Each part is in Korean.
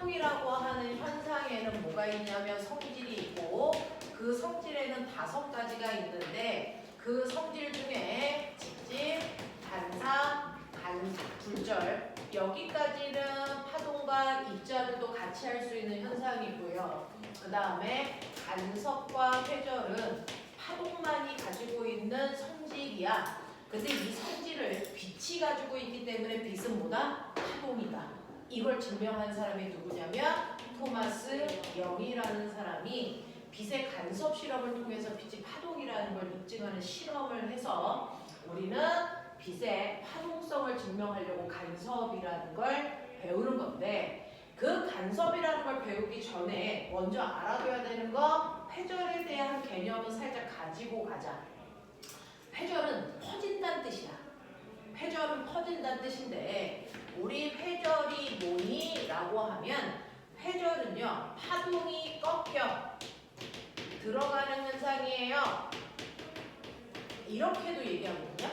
파동이라고 하는 현상에는 뭐가 있냐면 성질이 있고 그 성질에는 5가지가 있는데 그 성질 중에 직진, 반사, 굴절 여기까지는 파동과 입자들도 같이 할 수 있는 현상이고요. 그 다음에 간섭과 회절은 파동만이 가지고 있는 성질이야. 근데 이 성질을 빛이 가지고 있기 때문에 빛은 뭐다? 파동이다. 이걸 증명한 사람이 누구냐면 토마스 영이라는 사람이 빛의 간섭 실험을 통해서 빛이 파동이라는 걸 입증하는 실험을 해서 우리는 빛의 파동성을 증명하려고 간섭이라는 걸 배우는 건데 그 간섭이라는 걸 배우기 전에 먼저 알아둬야 되는 거 회절에 대한 개념은 살짝 가지고 가자. 회절은 퍼진다는 뜻이야. 회절은 퍼진다는 뜻인데 우리 회절이 뭐니? 라고 하면 회절은요 파동이 꺾여 들어가는 현상이에요. 이렇게도 얘기하거든요.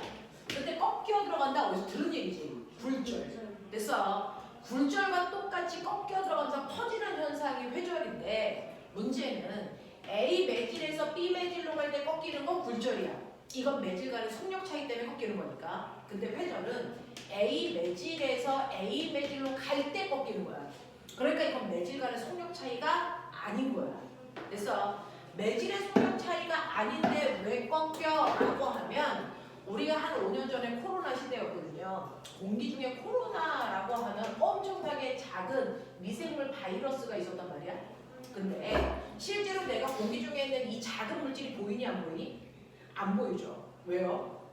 근데 꺾여 들어간다 어디서 들은 얘기지? 굴절. 됐어. 굴절과 똑같이 꺾여 들어가면서 퍼지는 현상이 회절인데 문제는 A 매질에서 B 매질로 갈 때 꺾이는 건 굴절이야. 이건 매질 간의 속력 차이 때문에 꺾이는 거니까. 근데 회절은 A 매질에서 A 매질로 갈 때 꺾이는 거야. 그러니까 이건 매질 간의 속력 차이가 아닌 거야. 그래서 매질의 속력 차이가 아닌데 왜 꺾여? 라고 하면 우리가 한 5년 전에 코로나 시대였거든요. 공기 중에 코로나라고 하는 엄청나게 작은 미생물 바이러스가 있었단 말이야. 근데 실제로 내가 공기 중에 있는 이 작은 물질이 보이니 안 보이니? 안 보이죠. 왜요?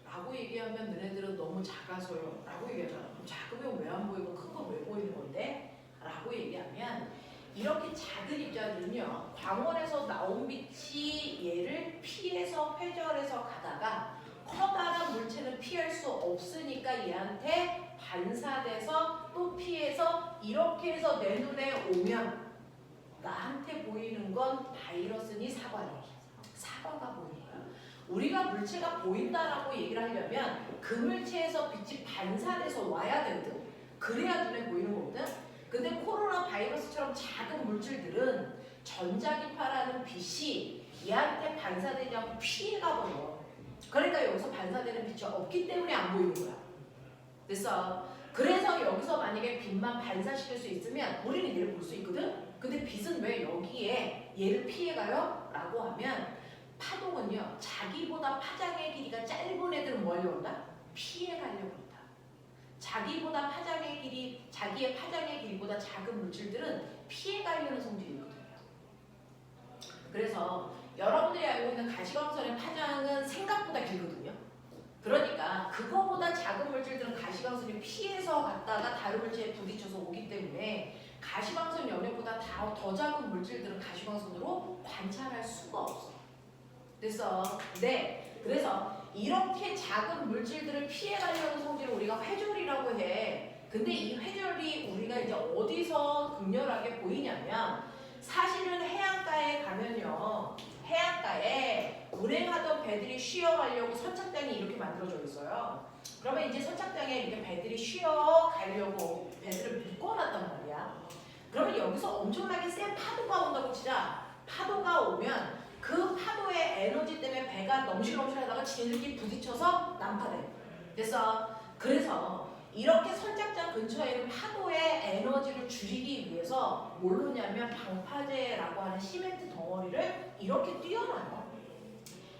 라고 얘기하면 너네들은 너무 작아서요. 라고 얘기하잖아. 그럼 작으면 왜 안 보이고 큰 건 왜 보이는 건데? 라고 얘기하면 이렇게 작은 입자들은요. 광원에서 나온 빛이 얘를 피해서 회절해서 가다가 커다란 물체는 피할 수 없으니까 얘한테 반사돼서 또 피해서 이렇게 해서 내 눈에 오면 나한테 보이는 건 바이러스니 사과니? 사과가 보이는 거야. 우리가 물체가 보인다라고 얘기를 하려면 그 물체에서 빛이 반사돼서 와야 되거든. 그래야 눈에 보이는 거거든. 근데 코로나 바이러스처럼 작은 물질들은 전자기파라는 빛이 얘한테 반사되지 않고 피해가버려. 그러니까 여기서 반사되는 빛이 없기 때문에 안 보이는 거야. 그래서 여기서 만약에 빛만 반사시킬 수 있으면 우리는 얘를 볼 수 있거든? 근데 빛은 왜 여기에 얘를 피해가요? 라고 하면 파동은요. 자기보다 파장의 길이가 짧은 애들은 뭐 하려고 한다? 피해가려고 한다. 자기보다 자기의 파장의 길이보다 작은 물질들은 피해가려는 성질이 있거든요. 그래서 여러분들이 알고 있는 가시광선의 파장은 생각보다 길거든요. 그러니까 그거보다 작은 물질들은 가시광선이 피해서 갔다가 다른 물체에 부딪혀서 오기 때문에 가시광선 연료보다 더 작은 물질들은 가시광선으로 관찰할 수가 없어. 그래서 이렇게 작은 물질들을 피해가려는 성질을 우리가 회절이라고 해. 근데 이 회절이 우리가 이제 어디서 극렬하게 보이냐면 사실은 해안가에 가면요. 해안가에 운행하던 배들이 쉬어가려고 선착장이 이렇게 만들어져 있어요. 그러면 이제 선착장에 이렇게 배들이 쉬어가려고 배들을 묶어놨단 말이야. 그러면 여기서 엄청나게 센 파도가 온다고 치자. 파도가 오면 그 파도의 에너지 때문에 배가 넘실넘실하다가 지들끼리 부딪혀서 난파돼. 그래서 이렇게 선착장 근처에 있는 파도의 에너지를 줄이기 위해서 뭘 놓냐면 방파제라고 하는 시멘트 덩어리를 이렇게 띄워놔요.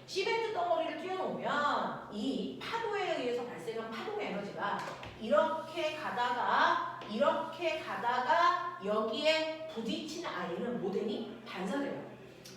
시멘트 덩어리를 띄워놓으면 이 파도에 의해서 발생한 파동의 에너지가 이렇게 가다가 여기에 부딪힌 아이는 뭐 되니? 반사돼요.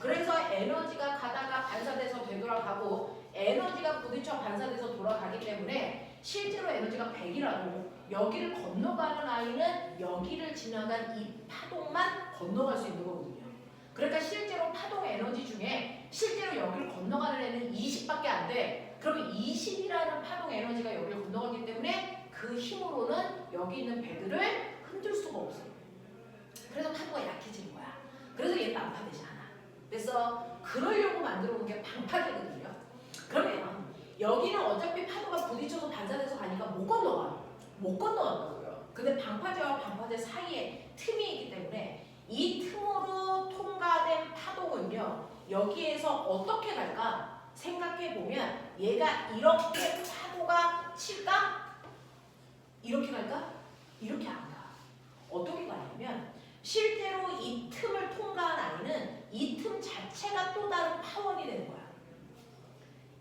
그래서 에너지가 가다가 반사돼서 되돌아가고 에너지가 부딪혀 반사돼서 돌아가기 때문에 실제로 에너지가 100이라도 여기를 건너가는 아이는 여기를 지나간 이 파동만 건너갈 수 있는 거거든요. 그러니까 실제로 파동 에너지 중에 실제로 여기를 건너가는 애는 20밖에 안 돼. 그러면 20이라는 파동 에너지가 여기를 건너가기 때문에 그 힘으로는 여기 있는 배들을 흔들 수가 없어요. 그래서 파도가 약해지는 거야. 그래서 얘는 난파되지 않아. 그래서 그러려고 만들어 놓은 게 방파제거든요. 그러면 여기는 어차피 파도가 부딪혀서 반사돼서 가니까 못 건너간다고요. 근데 방파제와 방파제 사이에 틈이 있기 때문에 이 틈으로 통과된 파동은요. 여기에서 어떻게 갈까? 생각해보면 얘가 이렇게 파도가 칠까? 이렇게 갈까? 이렇게 안 가. 어떻게 가냐면 실제로 이 틈을 통과한 아이는 이 틈 자체가 또 다른 파원이 되는 거야.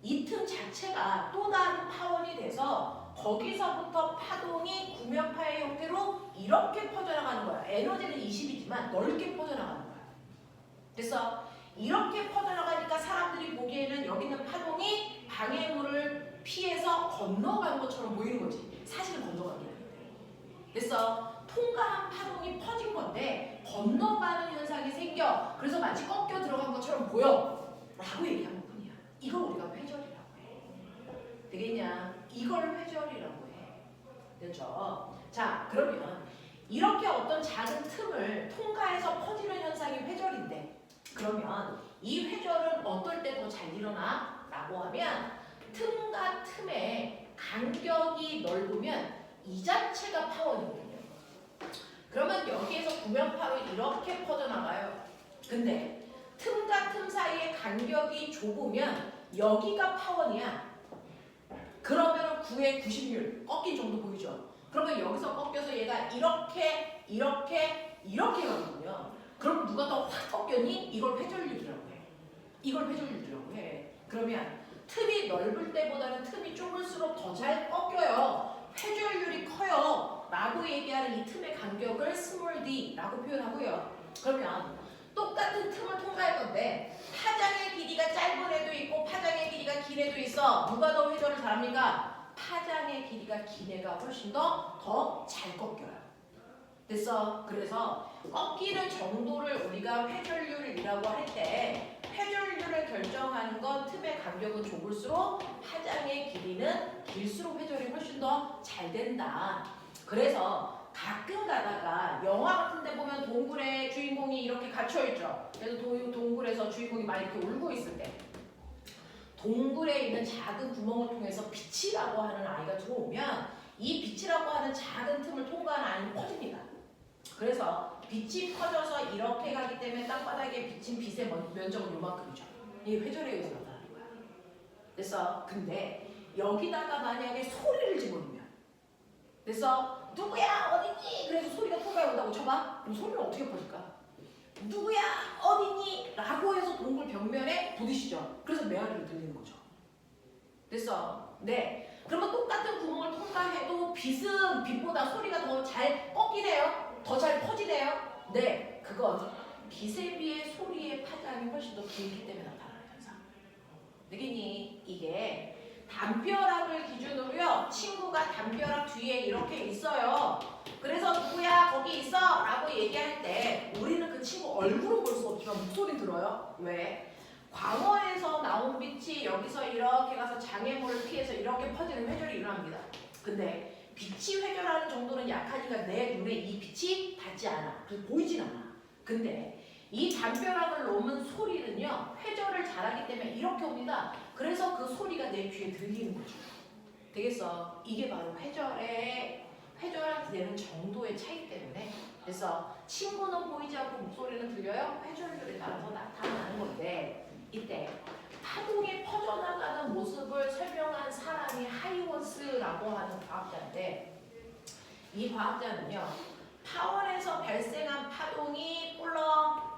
이 틈 자체가 또 다른 파원이 돼서 거기서부터 파동이 구면파의 형태로 이렇게 퍼져나가는 거야. 에너지는 20이지만 넓게 퍼져나가는 거야. 그래서 이렇게 퍼져나가니까 사람들이 보기에는 여기 있는 파동이 방해물을 피해서 건너간 것처럼 보이는 거지. 사실은 건너간 게 아닌데. 그래서 통과한 파동이 퍼진 건데 건너가는 현상이 생겨. 그래서 마치 꺾여 들어간 것처럼 보여. 라고 얘기한 것뿐이야. 이걸 우리가 회절이라고 해. 되겠냐? 이걸 회절이라고 해. 됐죠? 자, 그러면 이렇게 어떤 작은 틈을 통과해서 퍼지는 현상이 회절인데 그러면 이 회절은 어떨 때 더 잘 일어나? 라고 하면 틈과 틈의 간격이 넓으면 이 자체가 파원이거든요. 그러면 여기에서 구면파로 이렇게 퍼져나가요. 근데 틈과 틈 사이의 간격이 좁으면 여기가 파원이야. 그러면 9의 90률 꺾인 정도 보이죠? 그러면 여기서 꺾여서 얘가 이렇게 가거든요. 그럼 누가 더 확 꺾였니? 이걸 회전율이라고 해. 이걸 회전율이라고 해. 그러면 틈이 넓을 때보다는 틈이 좁을수록 더 잘 꺾여요. 회전율이 커요. 라고 얘기하는 이 틈의 간격을 스몰 d라고 표현하고요. 그러면 똑같은 틈을 통과할 건데 파장의 길이가 짧은 애도 있고 파장의 길이가 긴 애도 있어. 누가 더 회전을 잘합니까? 파장의 길이가 긴 애가 훨씬 더 잘 꺾여요. 됐어? 그래서 꺾이는 정도를 우리가 회전율이라고 할 때 회전율을 결정하는 건 틈의 간격은 좁을수록 파장의 길이는 길수록 회전이 훨씬 더 잘 된다. 그래서 가끔 가다가 영화 같은 데 보면 동굴에 주인공이 이렇게 갇혀있죠. 그래서 동굴에서 주인공이 막 이렇게 울고 있을 때 동굴에 있는 작은 구멍을 통해서 빛이라고 하는 아이가 들어오면 이 빛이라고 하는 작은 틈을 통과하는 아이는 퍼집니다. 그래서 빛이 퍼져서 이렇게 가기 때문에 땅바닥에 비친 빛의 면적은 요만큼이죠. 이게 회전에 의해서 나타나는 거야. 그래서 근데 여기다가 만약에 소리를 집어넣으면 그래서 누구야 어딨니? 그래서 소리가 통과해 온다고 쳐봐. 그럼 소리는 어떻게 퍼질까? 누구야 어딨니? 라고 해서 동굴 벽면에 부딪히죠. 그래서 메아리로 들리는 거죠. 됐어? 네. 그러면 똑같은 구멍을 통과해도 빛은 빛보다 소리가 더 잘 꺾이네요. 더 잘 퍼지네요. 네. 그건 빛에 비해 소리의 파장이 훨씬 더 길기 때문에 나타나는 현상. 되겠니? 이게 담벼락을 기준으로요. 친구가 담벼락 뒤에 이렇게 있어요. 그래서 누구야 거기 있어? 라고 얘기할 때 우리는 그 친구 얼굴은 볼 수 없지만 목소리 들어요. 왜? 광원에서 나온 빛이 여기서 이렇게 가서 장애물을 피해서 이렇게 퍼지는 회전이 일어납니다. 근데 빛이 회전하는 정도는 약하니까 내 눈에 이 빛이 닿지 않아. 그래서 보이진 않아. 근데 이 담벼락을 넘은 소리는요. 회전을 잘하기 때문에 이렇게 옵니다. 그래서 그 소리가 내 귀에 들리는 거죠. 되겠어? 이게 바로 회전이 되는 정도의 차이 때문에 그래서 친구는 보이지 않고 목소리는 들려요. 회전율에 따라서 나타나는 건데 이때 파동이 퍼져나가는 모습을 설명한 사람이 하이원스라고 하는 과학자인데 이 과학자는요. 파원에서 발생한 파동이 꿀렁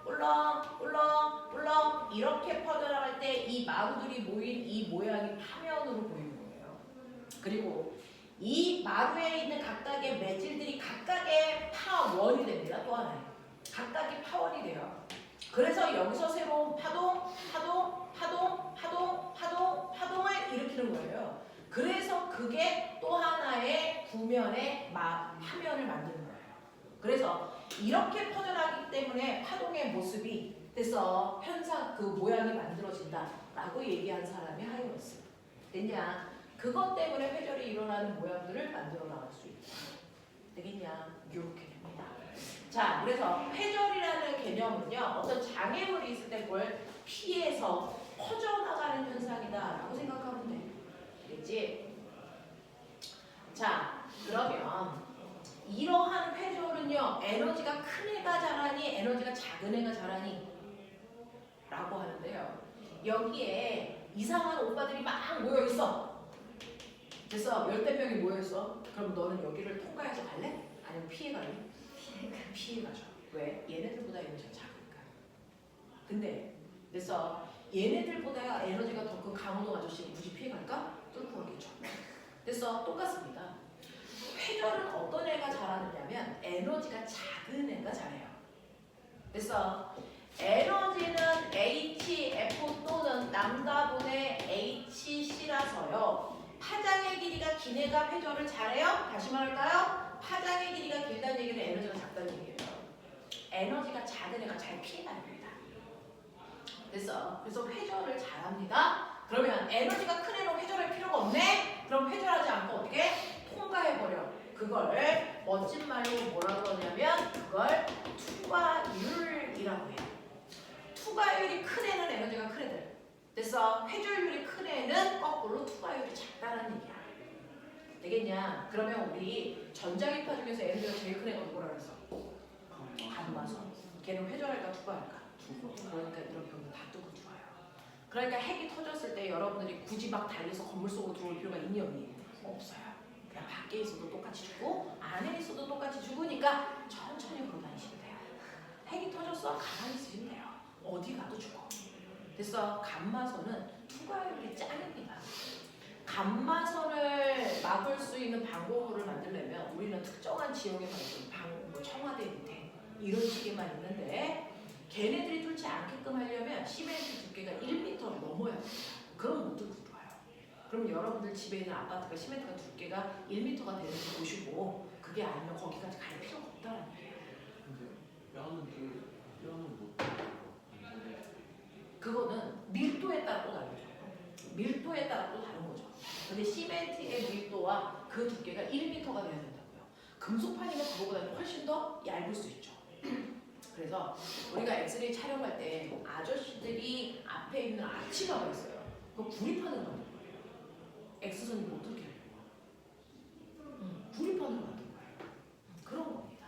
이렇게 퍼져나갈 때 이 마루들이 모인 이 모양이 파면으로 보이는 거예요. 그리고 이 마루에 있는 각각의 매질들이 각각의 파원이 됩니다. 또 하나의 각각의 파원이 돼요. 그래서 여기서 새로운 파동을 일으키는 거예요. 그래서 그게 또 하나의 구면의 파면을 만드는 거예요. 그래서 이렇게 퍼져나가기 때문에 파동의 모습이 돼서 현상 그 모양이 만들어진다라고 얘기한 사람이 하이원스. 됐냐? 그것 때문에 회전이 일어나는 모양들을 만들어 나갈 수 있다. 되겠냐? 이렇게 됩니다. 자, 그래서 회전이라는 개념은요, 어떤 장애물이 있을 때 그걸 피해서 퍼져나가는 현상이다라고 생각하면 돼. 되겠지? 자, 그러면 이러한 회전은요, 에너지가 큰 애가 잘하니 에너지가 작은 애가 잘하니 라고 하는데요. 여기에 이상한 오빠들이 막 모여있어. 그래서 열댓 명이 모여있어. 그럼 너는 여기를 통과해서 갈래? 아니면 피해갈래? 피해가죠. 왜? 얘네들보다 에너지가 작으니까. 근데 그래서 얘네들보다 에너지가 더 큰 강호동 아저씨는 굳이 피해갈까? 뚫고 가겠죠. 그래서 똑같습니다. 회전은 어떤 애가 잘하느냐면 에너지가 작은 애가 잘해요. 그래서 에너지는 HF 또는 람다분의 HC라서요. 파장의 길이가 긴 애가 회전을 잘해요? 다시 말할까요? 파장의 길이가 길다는 얘기는 에너지가 작다는 얘기예요. 에너지가 작은 애가 잘 피해갑니다. 그래서 회전을 잘합니다. 그러면 에너지가 큰 애는 회전할 필요가 없네? 그럼 회전하지 않고 어떻게? 통과해버려. 그걸 멋진 말로 뭐라고 그러냐면 그걸 투과율이라고 해요. 투과율이 큰 애는 에너지가 큰 애들. 그래서 회전율이 큰 애는 거꾸로 투과율이 작다는 얘기야. 되겠냐? 그러면 우리 전자기파 중에서 에너지가 제일 큰 애가 누구라 그랬어? 감마선. 걔는 회전할까 투과할까? 그러니까 이런 경우 다 뜨고 들어와요. 그러니까 핵이 터졌을 때 여러분들이 굳이 막 달려서 건물 속으로 들어올 필요가 있니 없니? 없어요. 그냥 밖에 있어도 똑같이 죽고 안에 있어도 똑같이 죽으니까 천천히 걸어 다니시면 돼요. 핵이 터졌어? 가만히 있으시면 돼요. 어디 가도 죽어. 그래서 감마선은 투과율이 짱입니다. 감마선을 막을 수 있는 방법을 만들려면 우리는 특정한 지역에 뭐 청와대 밑에 이런 식에만 있는데 걔네들이 뚫지 않게끔 하려면 시멘트 두께가 1m를 넘어야 됩니다. 그럼 못 뚫고 들어와요. 그럼 여러분들 집에 있는 아파트가 시멘트가 두께가 1m가 되는지 보시고 그게 아니면 거기까지 갈 필요가 없다는 얘기예요. 근데 뼈는 못 그거는 밀도에 따라 또 다르죠. 밀도에 따라 또 다른 거죠. 근데 시멘트의 밀도와 그 두께가 1m가 돼야 된다고요. 금속판이면 그거보다는 훨씬 더 얇을 수 있죠. 그래서 우리가 엑스레이 촬영할 때 아저씨들이 앞에 있는 아치바가 있어요. 그거 구리판으로 만든 거예요. 엑스선이 못 들게 하려고. 구리판으로 만든 거예요. 그런 겁니다.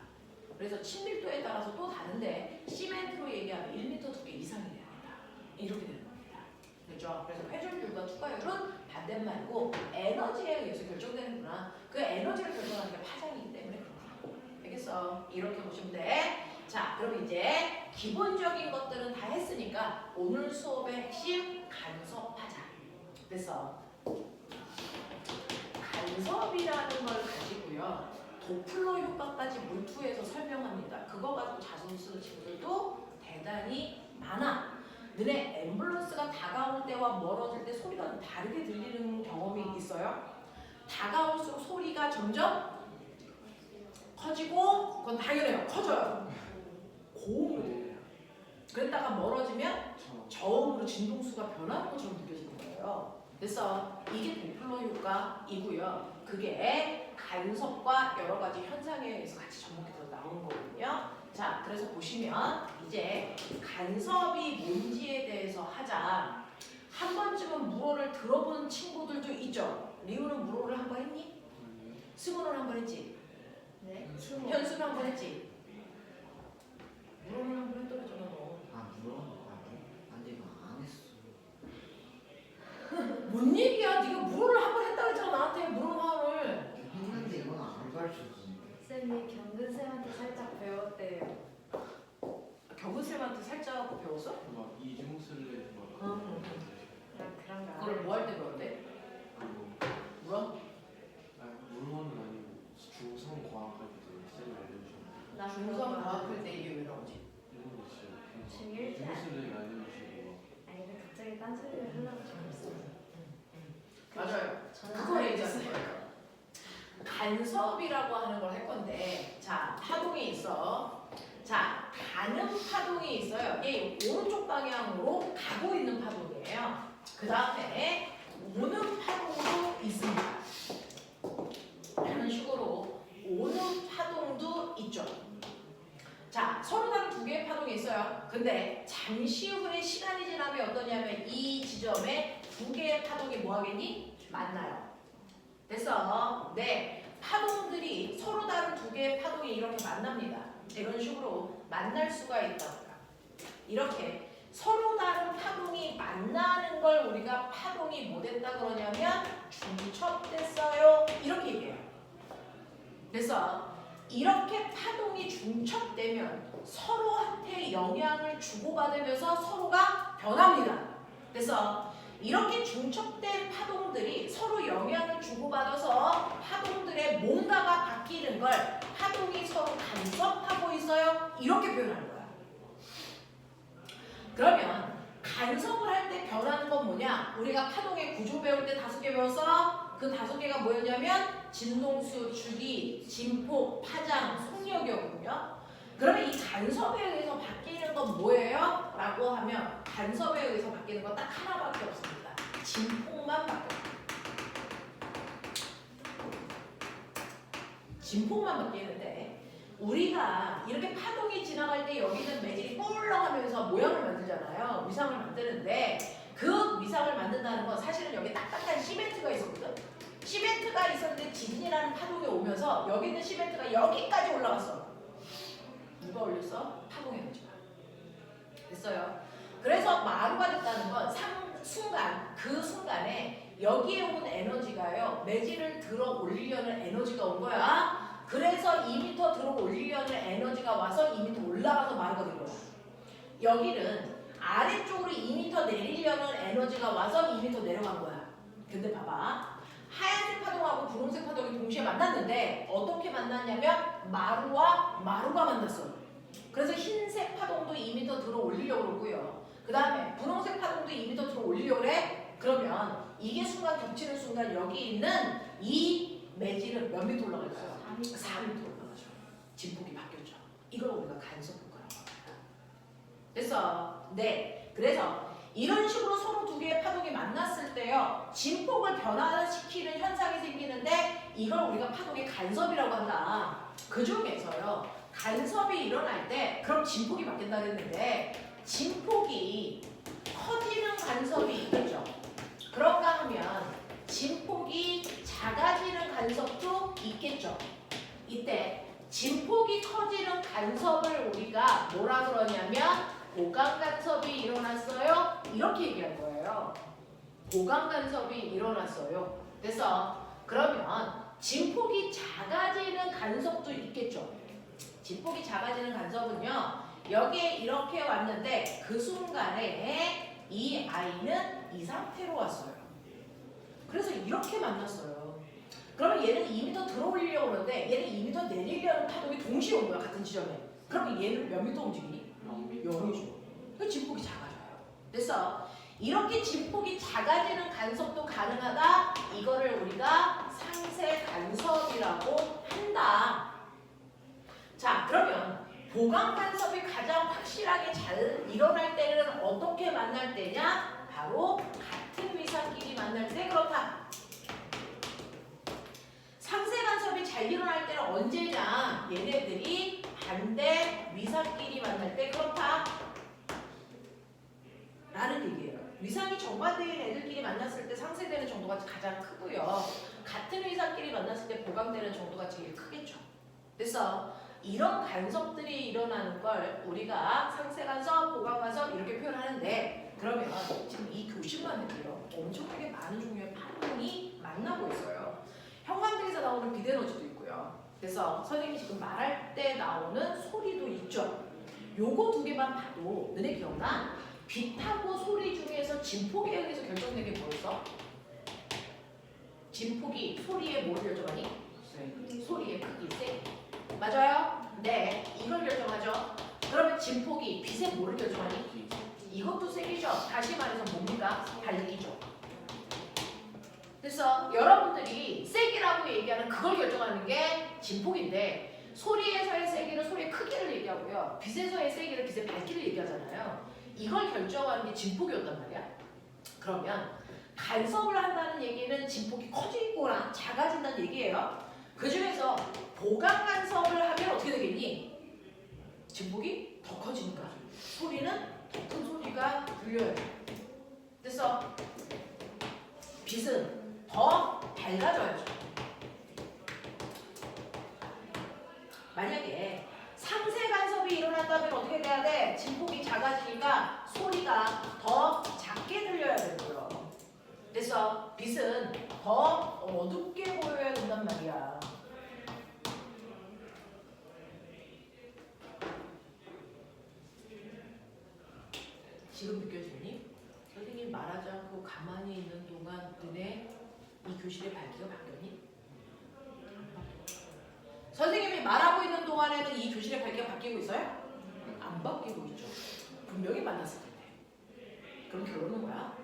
그래서 친밀도에 따라서 또 다른데 시멘트로 얘기하면 1m 두께 이상이 돼야 된다. 이렇게 되는 겁니다. 그렇죠? 그래서 회전율과 투과율은 반대말고 에너지에 의해서 결정되는구나. 그 에너지를 결정하는 게 파장이기 때문에 그렇구나. 알겠어? 이렇게 보시면 돼. 자, 그럼 이제 기본적인 것들은 다 했으니까 오늘 수업의 핵심 간섭하자. 그래서 간섭이라는 걸 가지고요. 도플러 효과까지 몰두해서 설명합니다. 그거 가지고 자소 쓰는 친구들도 대단히 많아. 너네 앰뷸런스가 다가올 때와 멀어질 때 소리가 좀 다르게 들리는 경험이 있어요? 다가올수록 소리가 점점 커지고 그건 당연해요. 커져요. 고음으로 들려요. 그랬다가 멀어지면 저음으로 진동수가 변하는 것처럼 느껴지는 거예요. 그래서 이게 도플러 효과이고요. 그게 간섭과 여러 가지 현상에 의해서 같이 접목해서 나오는 거거든요. 자, 그래서 보시면 이제 간섭이 뭔지에 대해서 하자. 한 번쯤은 물어를 들어본 친구들도 있죠. 리우는 물어를 한 번 했니? 승우는 한 번 했지? 네. 현수는 한 번 했지? 물어를 한 번 했더랬잖아 너. 안 돼, 이거 안 했어. 뭔 얘기야? 네가 물어를 한 번 했다 그랬잖아 나한테 물어를. 했는데 이건 안 가르쳐주는데. 쌤이 경근쌤한테 살짝 배웠대요. 경근쌤한테 살짝 배웠어? 막 이중술래 막 응. 그런가? 그걸 뭐 할 때 배웠대? 물어? 물론은 아니고 중성 과학할 때 쌤이 알려주셨는데 나 중성 과학할 때 이게 왜 나오지? 이런 거 있어요. 중일지 이중술래 알려주시고 아니 근데 갑자기 딴소리를 하려고 그랬어. 맞아요. 저는 그걸 안 얘기하는 거예요. 간섭이라고 하는 걸 할 건데, 자, 파동이 있어. 자, 가는 파동이 있어요. 이게 오른쪽 방향으로 가고 있는 파동이에요. 그 다음에 오는 파동도 있습니다. 이런 식으로 오는 파동도 있죠. 자, 서로 다른 두 개의 파동이 있어요. 근데 잠시 후에 시간이 지나면 어떠냐면 이 지점에 두 개의 파동이 뭐 하겠니? 만나요. 됐어. 네. 파동들이 서로 다른 두 개의 파동이 이렇게 만납니다. 이런 식으로 만날 수가 있다고요. 이렇게 서로 다른 파동이 만나는 걸 우리가 파동이 뭐 됐다 그러냐면 중첩됐어요. 이렇게 얘기해요. 그래서 이렇게 파동이 중첩되면 서로한테 영향을 주고받으면서 서로가 변합니다. 그래서 이렇게 중첩된 파동들이 서로 영향을 주고받아서 파동들의 뭔가가 바뀌는 걸 파동이 서로 간섭하고 있어요. 이렇게 표현하는 거야. 그러면 간섭을 할 때 변하는 건 뭐냐? 우리가 파동의 구조 배울 때 5개 배웠어. 그 5개가 뭐였냐면 진동수, 주기, 진폭, 파장, 속력이었거든요. 그러면 이 간섭에 의해서 바뀌는 건 뭐예요? 라고 하면 간섭에 의해서 바뀌는 건 딱 하나밖에 없습니다. 진폭만 바뀌어요. 진폭만 바뀌는데 우리가 이렇게 파동이 지나갈 때 여기는 매질이 꿀렁하면서 모양을 만들잖아요. 위상을 만드는데 그 위상을 만든다는 건 사실은 여기 딱딱한 시멘트가 있었거든. 시멘트가 있었는데 지진이라는 파동이 오면서 여기 있는 시멘트가 여기까지 올라갔어. 누가 올렸어? 파동의 에너지가. 됐어요. 그래서 마루가 됐다는 건 그 순간에 여기에 온 에너지가요. 매질을 들어 올리려는 에너지가 온 거야. 그래서 2m 들어 올리려는 에너지가 와서 2m 올라가서 마루가 된 거야. 여기는 아래쪽으로 2m 내리려는 에너지가 와서 2m 내려간 거야. 근데 봐봐. 하얀색 파동하고 분홍색 파동이 동시에 만났는데 어떻게 만났냐면 마루와 마루가 만났어. 그래서 흰색 파동도 2m 들어 올리려고 그러고요. 그 다음에 분홍색 파동도 2m 들어 올리려고 그래? 그러면 이게 순간 겹치는 순간 여기 있는 이 매질은 몇 미터 올라가 있어요? 4m 올라가죠. 진폭이 바뀌었죠. 이걸 우리가 간섭 효과라고 합니다. 그래서 그래서 이런 식으로 서로 두 개의 파동이 만났을 때요. 진폭을 변화시키는 현상이 생기는데 이걸 우리가 파동의 간섭이라고 한다. 그 중에서요. 간섭이 일어날 때 그럼 진폭이 바뀐다 그랬는데 진폭이 커지는 간섭이 있겠죠. 그런가 하면 진폭이 작아지는 간섭도 있겠죠. 이때 진폭이 커지는 간섭을 우리가 뭐라 그러냐면 보강 간섭이 일어났어요. 이렇게 얘기할 거예요. 보강 간섭이 일어났어요. 그래서 그러면 진폭이 작아지는 간섭도 있겠죠. 진폭이 작아지는 간섭은요. 여기에 이렇게 왔는데 그 순간에 이 아이는 이 상태로 왔어요. 그래서 이렇게 만났어요. 그러면 얘는 2m 들어올리려고 그러는데 얘는 2m 내리려는 파동이 동시에 온 거야. 같은 지점에. 그러면 얘는 몇 미터 움직이니? 0이죠. 그 진폭이 작아져요. 그래서 이렇게 진폭이 작아지는 간섭도 가능하다. 이거를 우리가 상세 간섭이라고 한다. 자, 그러면 보강 간섭이 가장 확실하게 잘 일어날 때는 어떻게 만날 때냐? 바로 같은 위상끼리 만날 때 그렇다. 상세 간섭이 잘 일어날 때는 언제냐? 얘네들이 반대 위상끼리 만날 때 그렇다. 라는 얘기예요. 위상이 정반대인 애들끼리 만났을 때 상쇄되는 정도가 가장 크고요. 같은 위상끼리 만났을 때 보강되는 정도가 제일 크겠죠. 그래서 이런 간섭들이 일어나는 걸 우리가 상세 간섭, 보강 간섭 이렇게 표현하는데 그러면 지금 이 교실만 해도요. 엄청나게 많은 종류의 파동이 만나고 있어요. 형광등에서 나오는 비대너지도 있고요. 그래서 선생님이 지금 말할 때 나오는 소리도 있죠. 요거 두 개만 봐도 너네 기억나? 빛하고 소리 중에서 진폭에 의해서 결정된 게 뭐였어? 진폭이 소리의 뭘 결정하니? 소리의 크기, 세. 맞아요? 네, 이걸 결정하죠. 그러면 진폭이 빛의 뭐를 결정하니? 이것도 세기죠. 다시 말해서 뭡니까? 밝기죠. 그래서 여러분들이 세기라고 얘기하는 그걸 결정하는 게 진폭인데 소리에서의 세기는 소리의 크기를 얘기하고요. 빛에서의 세기는 빛의 밝기를 얘기하잖아요. 이걸 결정하는 게 진폭이었단 말이야. 그러면 간섭을 한다는 얘기는 진폭이 커지거나 작아진다는 얘기예요. 그 중에서 보강 간섭을 하면 어떻게 되겠니? 진폭이 더 커지니까 소리는 더 큰 소리가 들려요. 그래서 빛은 더 밝아져야죠. 만약에 상세 간섭이 일어난다면 어떻게 돼야 돼? 진폭이 작아지니까 소리가 더 작게 들려야 되고요. 그래서 빛은 더 어둡게 보여야 된단 말이야. 지금 느껴지니? 선생님 말하지 않고 가만히 있는 동안 눈에 이 교실의 밝기가 바뀌었니? 선생님이 말하고 있는 동안에는 이 교실의 밝기가 바뀌고 있어요? 안 바뀌고 있죠. 분명히 만났을 텐데. 그럼 결론은 뭐야?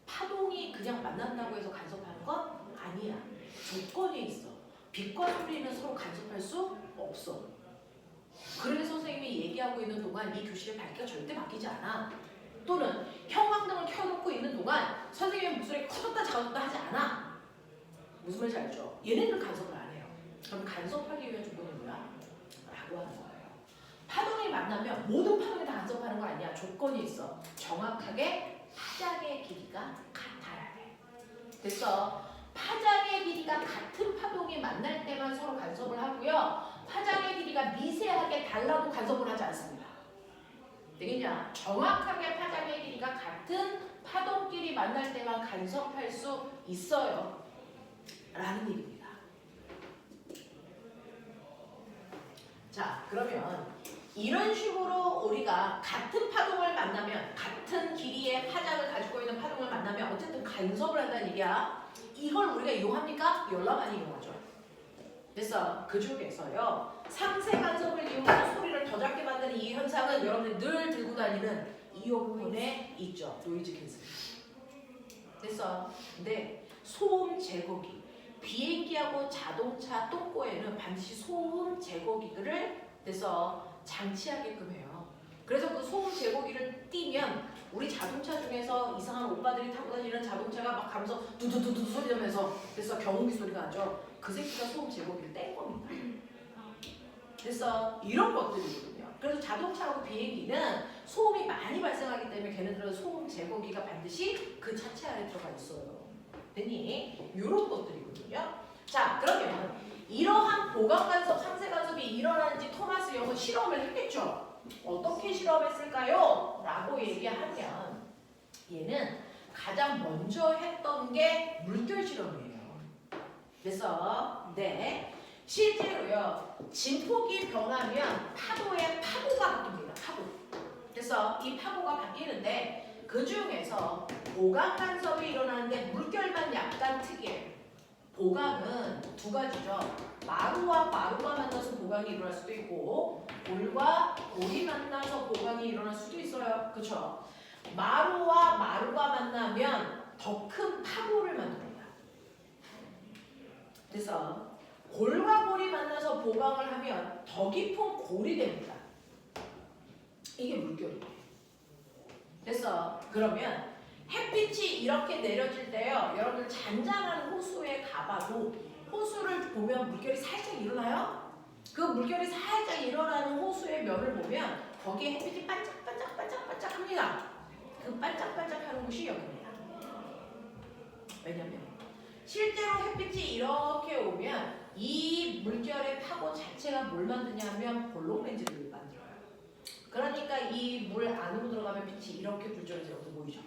파동이 그냥 만난다고 해서 간섭하는 건 아니야. 조건이 있어. 빛과 소리는 서로 간섭할 수 없어. 그래서 선생님이 얘기하고 있는 동안 이 교실의 밝기가 절대 바뀌지 않아. 또는 형광등을 켜놓고 있는 동안 선생님의 목소리가 커졌다 작아졌다 하지 않아. 무슨 말인지 알죠? 얘네들은 간섭을 안 해요. 그럼 간섭하기 위한 조건은 뭐야? 라고 하는 거예요. 파동이 만나면 모든 파동이 다 간섭하는 거 아니야. 조건이 있어. 정확하게 파장의 길이가 같아야 돼. 됐어. 파장의 길이가 같은 파동이 만날 때만 서로 간섭을 하고요. 파장의 길이가 미세하게 달라도 간섭을 하지 않습니다. 되겠냐? 정확하게 파장의 길이가 같은 파동끼리 만날 때만 간섭할 수 있어요. 라는 얘기입니다. 자, 그러면 이런 식으로 우리가 같은 파동을 만나면, 같은 길이의 파장을 가지고 있는 파동을 만나면 어쨌든 간섭을 한다는 얘기야. 이걸 우리가 이용합니까? 열나 많이 이용하죠. 그래서 그 중에서요, 상세 간섭을 이용해서 소리를 더 작게 만드는 이 현상은 여러분들이 늘 들고 다니는 이어폰에 있죠. 노이즈 캔슬. 됐어. 근데 소음 제거기, 비행기하고 자동차 똥꼬에는 반드시 소음 제거기를 돼서 장치하게끔 해요. 그래서 그 소음 제거기를 띄면 우리 자동차 중에서 이상한 오빠들이 타고 다니는 자동차가 막 가면서 두두두두 소리 나면서 그래서 경운기 소리가 나죠. 그 새끼가 소음 제거기를 뗀 겁니다. 그래서 이런 것들이거든요. 그래서 자동차하고 비행기는 소음이 많이 발생하기 때문에 걔네들은 소음 제거기가 반드시 그 차체 안에 들어가 있어요. 됐니? 이런 것들이거든요. 자, 그러면 이러한 보강 간섭, 상세 간섭이 일어나는지 토마스 영은 실험을 했겠죠. 어떻게 실험했을까요? 라고 얘기하면 얘는 가장 먼저 했던 게 물결 실험이에요. 그래서 실제로요, 진폭이 변하면 파도의 파고가 바뀝니다. 파고. 그래서 이 파고가 바뀌는데 그 중에서 보강 간섭이 일어나는데 물결만 약간 특이해요. 보강은 두 가지죠. 마루와 마루가 만나서 보강이 일어날 수도 있고 골과 골이 만나서 보강이 일어날 수도 있어요. 그렇죠? 마루와 마루가 만나면 더 큰 파고를 만듭니다. 그래서 골과 골이 만나서 보강을 하면 더 깊은 골이 됩니다. 이게 물결이에요. 그래서 그러면 햇빛이 이렇게 내려질 때요, 여러분들 잔잔한 호수에 가봐도 호수를 보면 물결이 살짝 일어나요? 그 물결이 살짝 일어나는 호수의 면을 보면 거기에 햇빛이 반짝반짝합니다. 그 반짝반짝하는 곳이 여기입니다. 왜냐면 실제로 햇빛이 이렇게 오면 이 물결의 파고 자체가 뭘 만드냐면 볼록 렌즈를 만들어요. 그러니까 이 물 안으로 들어가면 빛이 이렇게 불절해서 여기서 보이죠.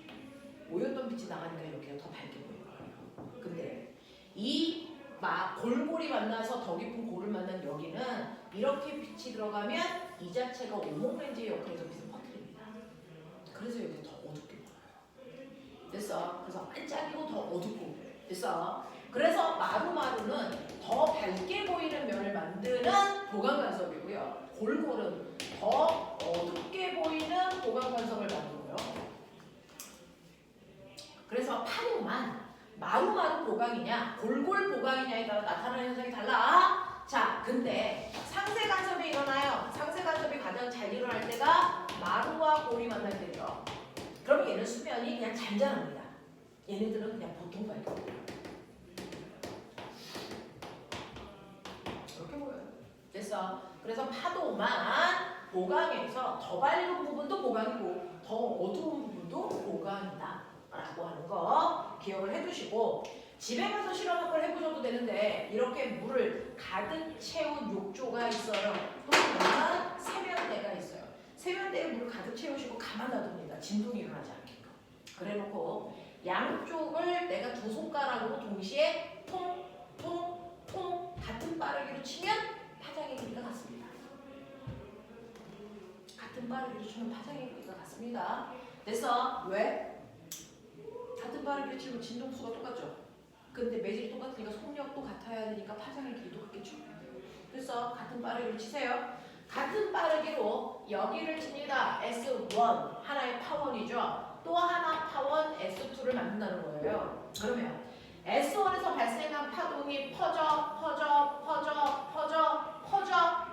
모였던 빛이 나가니까 이렇게 더 밝게 보이는 거예요. 근데 이 골골이 만나서 더 깊은 골을 만난 여기는 이렇게 빛이 들어가면 이 자체가 오목렌즈의 역할에서 빛을 퍼뜨립니다. 그래서 여기 더 어둡게 보여요. 됐어? 그래서 반짝이고 더 어둡고 됐어? 그래서 마루마루는 더 밝게 보이는 면을 만드는 보강 간섭이고요. 골골은 더 어둡게 보이는 보강 간섭을 만들고요. 그래서 파도만 마루마루 보강이냐 골골 보강이냐에 따라 나타나는 현상이 달라. 자, 근데 상세 간섭이 일어나요. 상세 간섭이 가장 잘 일어날 때가 마루와 골이 만날 때죠. 그럼 얘는 수면이 그냥 잔잔합니다. 얘네들은 그냥 보통 밝게 이렇게 보여요. 됐어. 그래서 파도만 보강해서 더 밝은 부분도 보강이고 더 어두운 부분도 보강이다 라고 하는 거 기억을 해두시고, 집에 가서 실험한 걸 해보셔도 되는데 이렇게 물을 가득 채운 욕조가 있어요. 또는 세면대가 있어요. 세면대에 물을 가득 채우시고 가만 놔둡니다. 진동이 일어나지 않게끔. 그래놓고 양쪽을 내가 두 손가락으로 동시에 통 같은 빠르기로 치면 파장의 길이가 같습니다. 같은 빠르기로 치면 파장의 길이가 같습니다. 됐어? 왜? 같은 빠르기로 치면 진동수가 똑같죠? 근데 매질이 똑같으니까 속력도 같아야 되니까 파장의 길이도 같겠죠? 그래서 같은 빠르기로 치세요. 같은 빠르기로 여기를 칩니다. S1 하나의 파원이죠. 또 하나 파원 S2를 만든다는 거예요. 그러면 S1에서 발생한 파동이 퍼져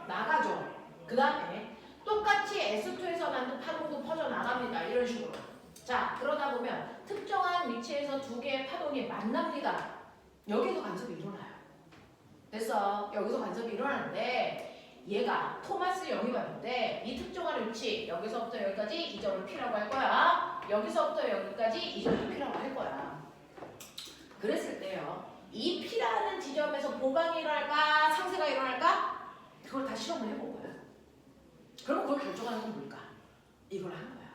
나가죠. 그 다음에 똑같이 S2에서 나는 파동도 퍼져 나갑니다. 이런 식으로. 자, 그러다 보면 특정한 위치에서 두 개의 파동이 만납니다. 여기서 간섭이 일어나요. 됐어. 여기서 간섭이 일어나는데 얘가 토마스 영이 봤는데 이 특정한 위치 여기서부터 여기까지 이 점을 P라고 할 거야. 여기서부터 여기까지 이 점을 P라고 할 거야. 그랬을 때요. 이 P라는 지점에서 보강이 일어날까 상쇄가 일어날까? 그걸 다 실험을 해본 거야. 그럼 그걸 결정하는 건 뭘까? 이걸 한 거야.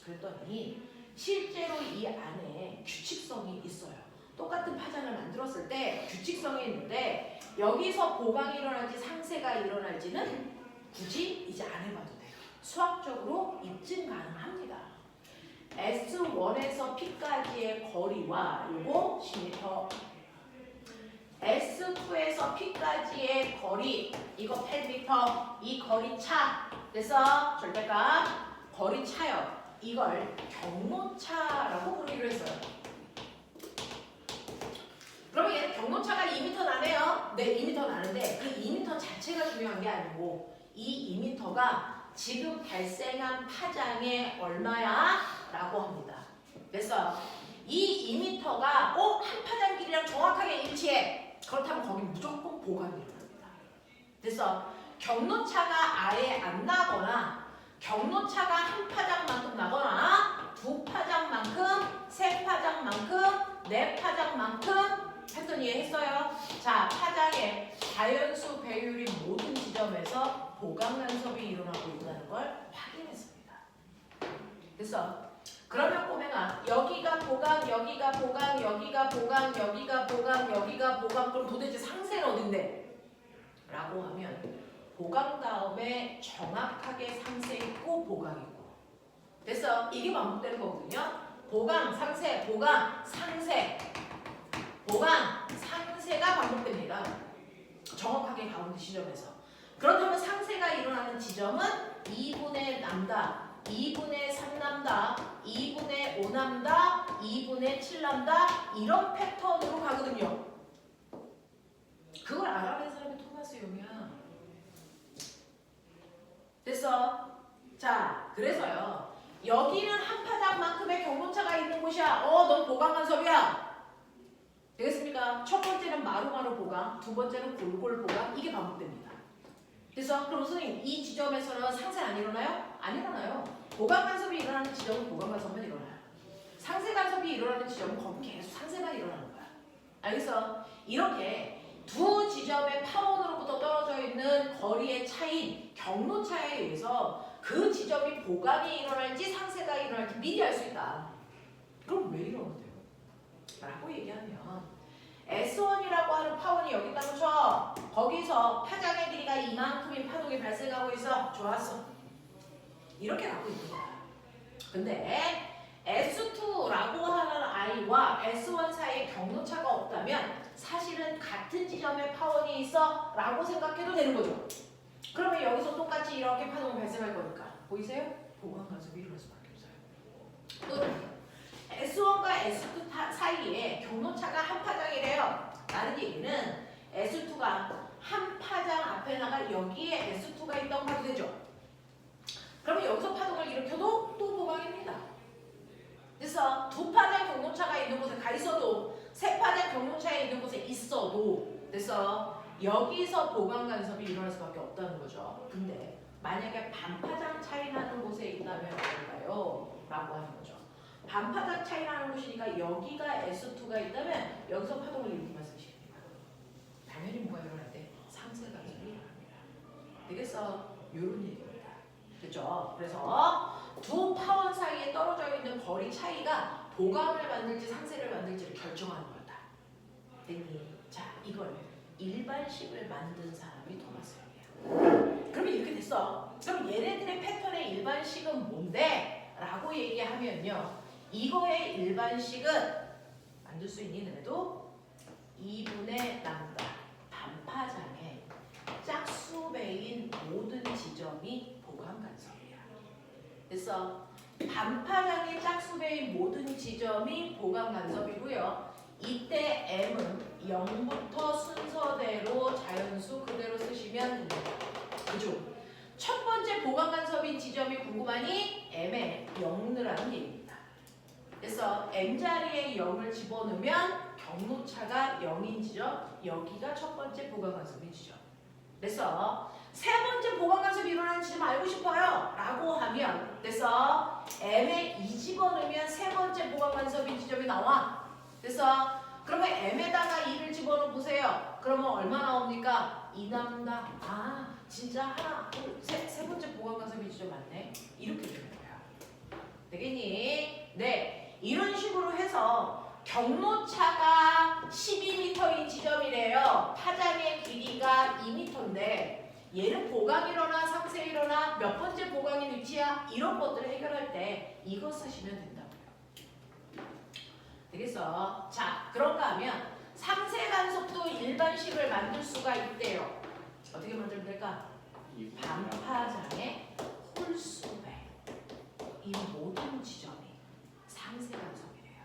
그랬더니 실제로 이 안에 규칙성이 있어요. 똑같은 파장을 만들었을 때 규칙성이 있는데 여기서 보강이 일어날지 상쇄가 일어날지는 굳이 이제 안 해봐도 돼요. 수학적으로 입증 가능합니다. S1에서 P까지의 거리와 요거 10m S2에서 P까지의 거리 이거 8m 이 거리 차 그래서 절대값 거리 차요. 이걸 경로차라고 부르기로 했어요. 그러면 얘는 경로차가 2m 나네요. 네, 2m 나는데 그 2m 자체가 중요한 게 아니고 이 2m가 지금 발생한 파장에 얼마야? 라고 합니다. 그래서 이 2m가 한 파장 길이랑 정확하게 일치해. 그렇다면 거기 무조건 보강이 일어납니다. 그래서 경로차가 아예 안 나거나 경로차가 한 파장만큼 나거나 두 파장만큼, 세 파장만큼, 네 파장만큼 패턴 이해했어요? 자, 파장의 자연수 배율이 모든 지점에서 보강 간섭이 일어나고 있다는 걸 확인했습니다. 그래서 그러면 꼬맹아 여기가 보강, 여기가 보강, 여기가 보강, 여기가 보강, 여기가 보강 그럼 도대체 상세는 어딘데? 라고 하면 보강 다음에 정확하게 상세 있고 보강 있고 됐어? 이게 반복되는 거거든요. 보강, 상세, 보강, 상세 보강, 상세가 반복됩니다. 정확하게 가운데 지점에서. 그렇다면 상세가 일어나는 지점은 2분의 남다, 2분의 3남다, 2분의 5남다, 2분의 7남다 이런 패턴으로 가거든요. 그걸 알아낸 사람이 토마스 용이야. 됐어? 자, 그래서요. 여기는 한 파장만큼의 경로차가 있는 곳이야. 넌 보강 간섭이야. 되겠습니까? 첫 번째는 마루마루 보강, 두 번째는 골골 보강, 이게 반복됩니다. 그래서 그럼 선생님 이 지점에서는 상세 안 일어나요? 안 일어나요. 보강 간섭이 일어나는 지점은 보강 간섭만 일어나요. 상세 간섭이 일어나는 지점은 거기 계속 상세만 일어나는 거야. 알겠어? 이렇게 두 지점의 파원으로부터 떨어져 있는 거리의 차이인 경로차에 의해서 그 지점이 보강이 일어날지 상세가 일어날지 미리 알 수 있다. 그럼 왜 이러는데요? 라고 얘기하면 S1이라고 하는 파원이 여기 있다고 쳐. 거기서 파장의 길이가 이만큼인 파동이 발생하고 있어. 좋았어. 이렇게 갖고 있는 거야. 근데 S2라고 하는 I와 S1 사이에 경로차가 없다면 사실은 같은 지점에 파원이 있어 라고 생각해도 되는 거죠. 그러면 여기서 똑같이 이렇게 파동이 발생할 거니까 보이세요? 보강 간섭이 일어날 수밖에 없어요. 또 S1과 S2 사이에 경로차가 한 파장이래요. 다른 얘기는 S2가 한 파장 앞에 나가 여기에 S2가 있다고 봐도 되죠. 그러면 여기서 파동을 일으켜도 또 보강입니다. 그래서 두 파장 경로차가 있는 곳에 가 있어도 세 파장 경로차에 있는 곳에 있어도 그래서 여기서 보강 간섭이 일어날 수밖에 없다는 거죠. 근데 만약에 반파장 차이 나는 곳에 있다면 어떨까요? 라고 하는 거죠. 반파장 차이 나는 곳이니까 여기가 S2가 있다면 여기서 파동을 이렇게 말씀하십니다. 당연히 뭐가 일어날 때 상쇄간섭이 일어납니다. 되겠어? 요런 얘기입니다. 그렇죠? 그래서 두 파원 사이에 떨어져 있는 거리 차이가 보강을 만들지 상쇄를 만들지를 결정하는 거다. 됐니? 자, 이걸 일반식을 만든 사람이 토마스형이야. 그러면 이렇게 됐어. 그럼 얘네들의 패턴의 일반식은 뭔데? 라고 얘기하면요. 이거의 일반식은 만들 수 있니 너네도? 2분의 람다 반파장의 짝수배인 모든 지점이 보강간섭이야. 그래서 반파장의 짝수배인 모든 지점이 보강간섭이고요. 이때 m은 0부터 순서대로 자연수 그대로 쓰시면 됩니다. 그죠? 첫 번째 보강간섭인 지점이 궁금하니 m에 0 넣으라는 얘기입니다. 그래서 m자리에 0을 집어넣으면 경로차가 0인 지점, 여기가 첫 번째 보강간섭인 지점. 그래서 세 번째 보강간섭이 일어나는 지점 알고 싶어요 라고 하면, 그래서 m에 2 집어넣으면 세 번째 보강간섭인 지점이 나와. 그래서 그러면 m에다가 2를 집어넣어 보세요. 그러면 얼마 나옵니까? 2 남다. 아, 진짜 하나, 둘, 세 번째 보강간섭인 지점 맞네. 이렇게 되는 거야. 되겠니? 네. 이런 식으로 해서 경로차가 12m인 지점이래요. 파장의 길이가 2m인데 얘는 보강이 일어나 상쇄 일어나 몇 번째 보강인 위치야? 이런 것들을 해결할 때 이거 쓰시면 된다고요. 되겠어? 자, 그런가 하면 상쇄간섭도 일반식을 만들 수가 있대요. 어떻게 만들면 될까? 반파장의 홀수배 이 모든 지점이 상쇄간섭이래요.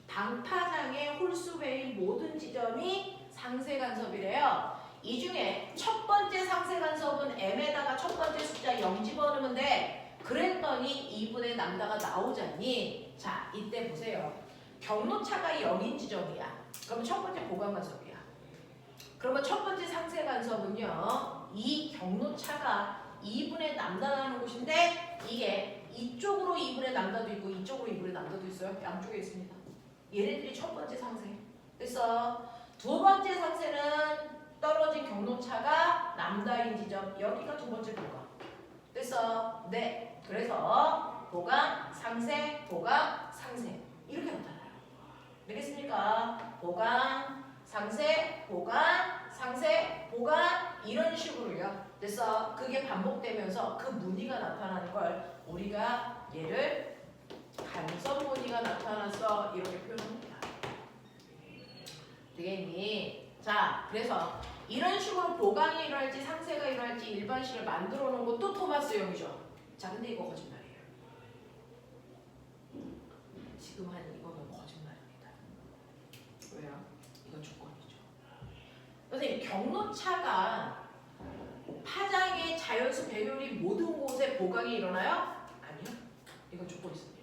반파장의 홀수배인 모든 지점이 상쇄간섭이래요. 이 중에 첫 번째 상쇄간섭은 m에다가 첫 번째 숫자 0 집어넣으면 돼. 그랬더니 2분의 람다가 나오잖니. 자, 이때 보세요. 경로차가 0인 지점이야. 그러면 첫 번째 보강간섭이야. 그러면 첫 번째 상쇄간섭은요. 이 경로차가 2분의 람다라는 곳인데 이게 이쪽으로 2분의 람다도 있고 이쪽으로 2분의 람다도 있어요. 양쪽에 있습니다. 얘네들이 첫 번째 상쇄. 그래서 두 번째 상쇄는 떨어진 경로차가 람다인 지점. 여기가 두 번째 보강. 그래서 네. 그래서 보강, 상쇄, 보강, 상쇄. 이렇게 나타나요. 되겠습니까? 보강, 상쇄, 보강, 상쇄, 보강 이런 식으로요. 그래서 그게 반복되면서 그 무늬가 나타나는 걸 우리가 얘를 간섭 무늬가 나타났어 이렇게 표현합니다. 되겠니? 자, 그래서 이런 식으로 보강이 일어날지 상쇄가 일어날지 일반식을 만들어 놓은 것도 토마스형이죠. 자, 근데 이거 거짓말이에요. 지금 한 이거는 거짓말입니다. 왜요? 이건 조건이죠. 선생님, 경로차가 파장의 자연수 배율이 모든 곳에 보강이 일어나요? 아니요. 이건 조건이 있습니다.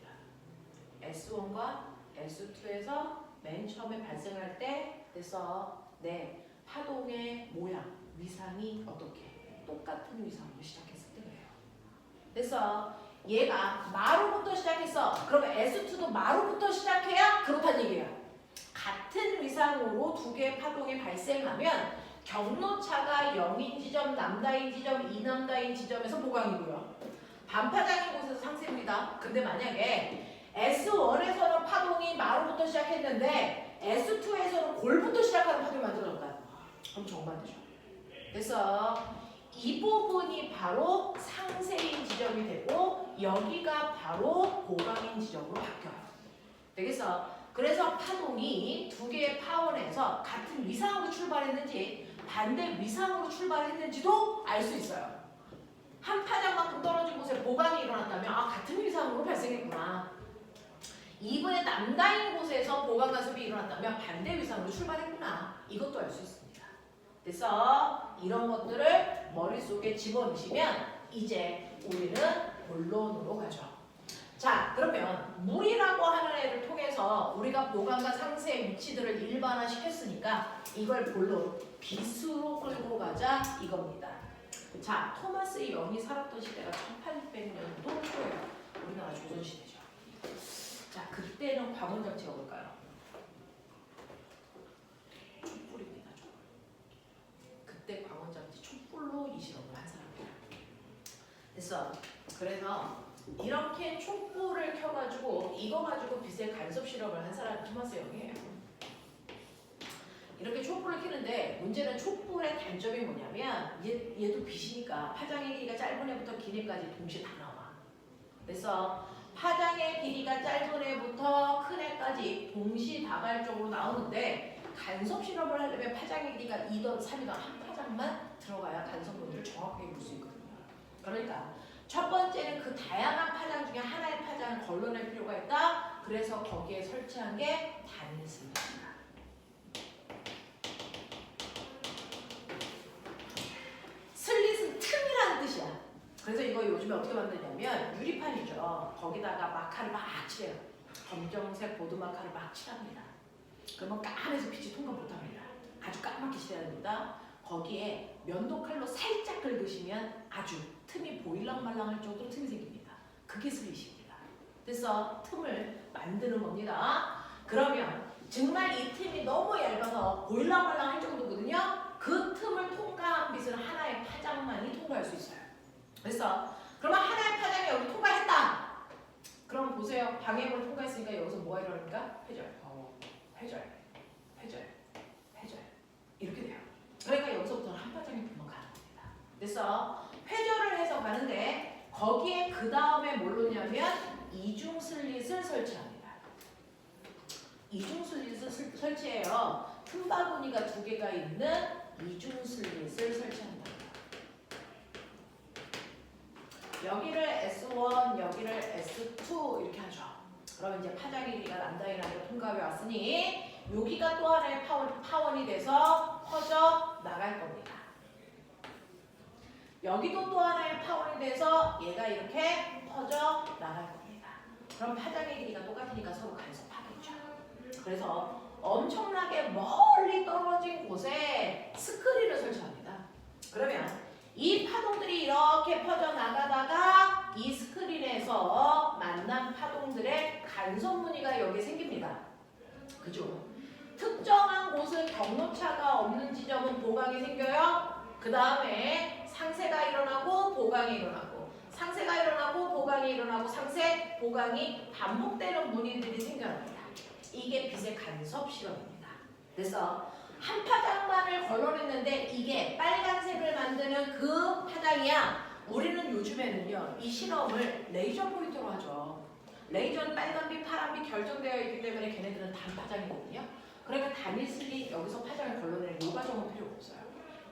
S1과 S2에서 맨 처음에 발생할 때 그래서 네, 파동의 모양, 위상이 어떻게 똑같은 위상으로 시작했을 때 그래요. 그래서 얘가 마루부터 시작했어. 그러면 S2도 마루부터 시작해야 그렇다는 얘기야. 같은 위상으로 두 개의 파동이 발생하면 경로차가 0인 지점, 람다인 지점, 2람다인 지점에서 보강이고요. 반파장인 곳에서 상쇄입니다. 근데 만약에 S1에서는 파동이 마루부터 시작했는데 S2에서는 골부터 시작하는 파동이 만들어졌다. 그럼 정반대죠. 그래서 이 부분이 바로 상쇄인 지점이 되고 여기가 바로 보강인 지점으로 바뀌어요. 되겠어? 그래서 파동이 두 개의 파원에서 같은 위상으로 출발했는지 반대 위상으로 출발했는지도 알 수 있어요. 한 파장만큼 떨어진 곳에 보강이 일어났다면 아, 같은 위상으로 발생했구나. 2분의 남다인 곳에서 보강간섭이 일어났다면 반대 위상으로 출발했구나. 이것도 알 수 있습니다. 그래서 이런 것들을 머릿속에 집어넣으시면 이제 우리는 본론으로 가죠. 자, 그러면 물이라고 하는 애를 통해서 우리가 보강과 상쇄의 위치들을 일반화시켰으니까 이걸 본론 비수로 끌고 가자 이겁니다. 자, 토마스 영이 살았던 시대가 1800년도초예요. 우리나라 조선시대죠. 자, 광원 장치가 뭘까요? 촛불입니다. 촛불. 그때 광원 장치 촛불로 이 실험을 한 사람이야. 됐어. 그래서 이렇게 촛불을 켜가지고 이거 가지고 빛의 간섭 실험을 한 사람이 토마스 영이에요. 이렇게 촛불을 켜는데 문제는 촛불의 단점이 뭐냐면 얘도 빛이니까 파장의 길이가 짧은 애부터 긴 애까지 동시에 다 나와. 그래서 파장의 길이가 짧은 애부터 큰 애까지 동시다발적으로 나오는데 간섭 실험을 하려면 파장의 길이가 2던 3이던 한 파장만 들어가야 간섭 논리를 정확하게 볼 수 있거든요. 그러니까 첫 번째는 그 다양한 파장 중에 하나의 파장을 걸러낼 필요가 있다. 그래서 거기에 설치한 게 단슬립니다. 슬릿은 틈이라는 뜻이야. 그래서 이거 요즘에 어떻게 만드냐면 유리판이죠. 거기다가 마카를 막 칠해요. 검정색 보드 마카를 막 칠합니다. 그러면 까매서 빛이 통과 못합니다. 아주 까맣게 칠해야 됩니다. 거기에 면도칼로 살짝 긁으시면 아주 틈이 보일랑말랑할 정도로 틈이 생깁니다. 그게 슬릿입니다. 그래서 틈을 만드는 겁니다. 그러면 정말 이 틈이 너무 얇아서 보일랑말랑할 정도거든요. 그 틈을 통과한 빛은 하나의 파장만이 통과할 수 있어요. 그래서 그러면 하나의 파장이 여기 통과했다. 그럼 보세요. 방해물을 통과했으니까 여기서 뭐가 일어납니까? 회절, 회절, 회절, 회절 이렇게 돼요. 그러니까 여기서부터는 한 파장이 분명 가는 겁니다. 그래서 회절을 해서 가는데 거기에 그 다음에 뭘 놓냐면 이중 슬릿을 설치합니다. 이중 슬릿을 설치해요. 틈바구니가 두 개가 있는 이중 슬릿을 설치한다. 여기를 S1, 여기를 S2 이렇게 하죠. 그러면 이제 파장의 길이가 람다이라고 통과해 왔으니 여기가 또 하나의 파원이 돼서 퍼져 나갈 겁니다. 여기도 또 하나의 파원이 돼서 얘가 이렇게 퍼져 나갈 겁니다. 그럼 파장의 길이가 똑같으니까 서로 간섭하겠죠. 그래서 엄청나게 멀리 떨어진 곳에 스크린을 설치합니다. 그러면 이 파동들이 이렇게 퍼져나가다가 이 스크린에서 만난 파동들의 간섭 무늬가 여기 생깁니다. 그죠? 특정한 곳은 경로차가 없는 지점은 보강이 생겨요. 그 다음에 상세가 일어나고 보강이 일어나고 상세가 일어나고 보강이 일어나고 상세, 보강이 반복되는 무늬들이 생겨납니다. 이게 빛의 간섭 실험입니다. 그래서 한 파장만을 걸러냈는데 이게 빨간색을 만드는 그 파장이야. 우리는 요즘에는요 이 실험을 레이저 포인터로 하죠. 레이저는 빨간빛, 파란빛 결정되어 있기 때문에 걔네들은 단파장이거든요. 그러니까 단일 슬릿 여기서 파장을 걸러내는 요 과정은 필요가 없어요.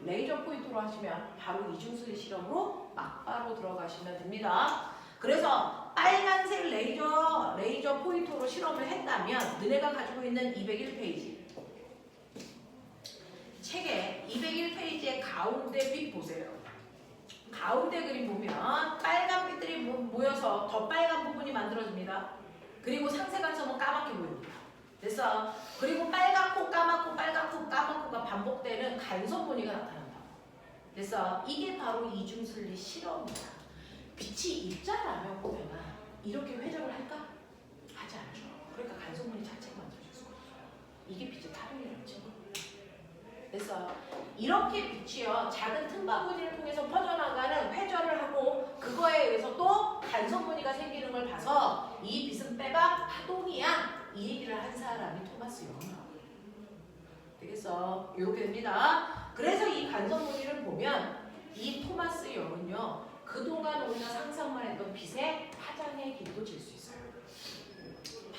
레이저 포인터로 하시면 바로 이중 슬릿 실험으로 막바로 들어가시면 됩니다. 그래서 빨간색 레이저 포인터로 실험을 했다면 너네가 가지고 있는 201페이지 책의 201페이지의 가운데 빛 보세요. 가운데 그림 보면 빨간 빛들이 모여서 더 빨간 부분이 만들어집니다. 그리고 상세 간섭은 까맣게 보입니다. 그래서 그리고 빨갛고 까맣고 빨갛고 까맣고가 반복되는 간섭 무늬가 나타난다. 그래서 이게 바로 이중 슬릿 실험입니다. 빛이 입자라면 보면 이렇게 회전을 할까? 하지 않죠. 그러니까 간섭 무늬 자체가 만들어질 수가 없어요. 이게 빛의 타령이라는 친구. 그래서 이렇게 빛이요 작은 틈바구니를 통해서 퍼져나가는 회전을 하고 그거에 의해서 또 간섭 무늬가 생기는 걸 봐서 이 빛은 빼박 파동이야 이 얘기를 한 사람이 토마스 영이에요. 되겠어? 이렇게 됩니다. 그래서 이 간섭 무늬를 보면 이 토마스 영은요 그동안 우리가 상상만 했던 빛의 파장의 길이도 잴 수 있어요.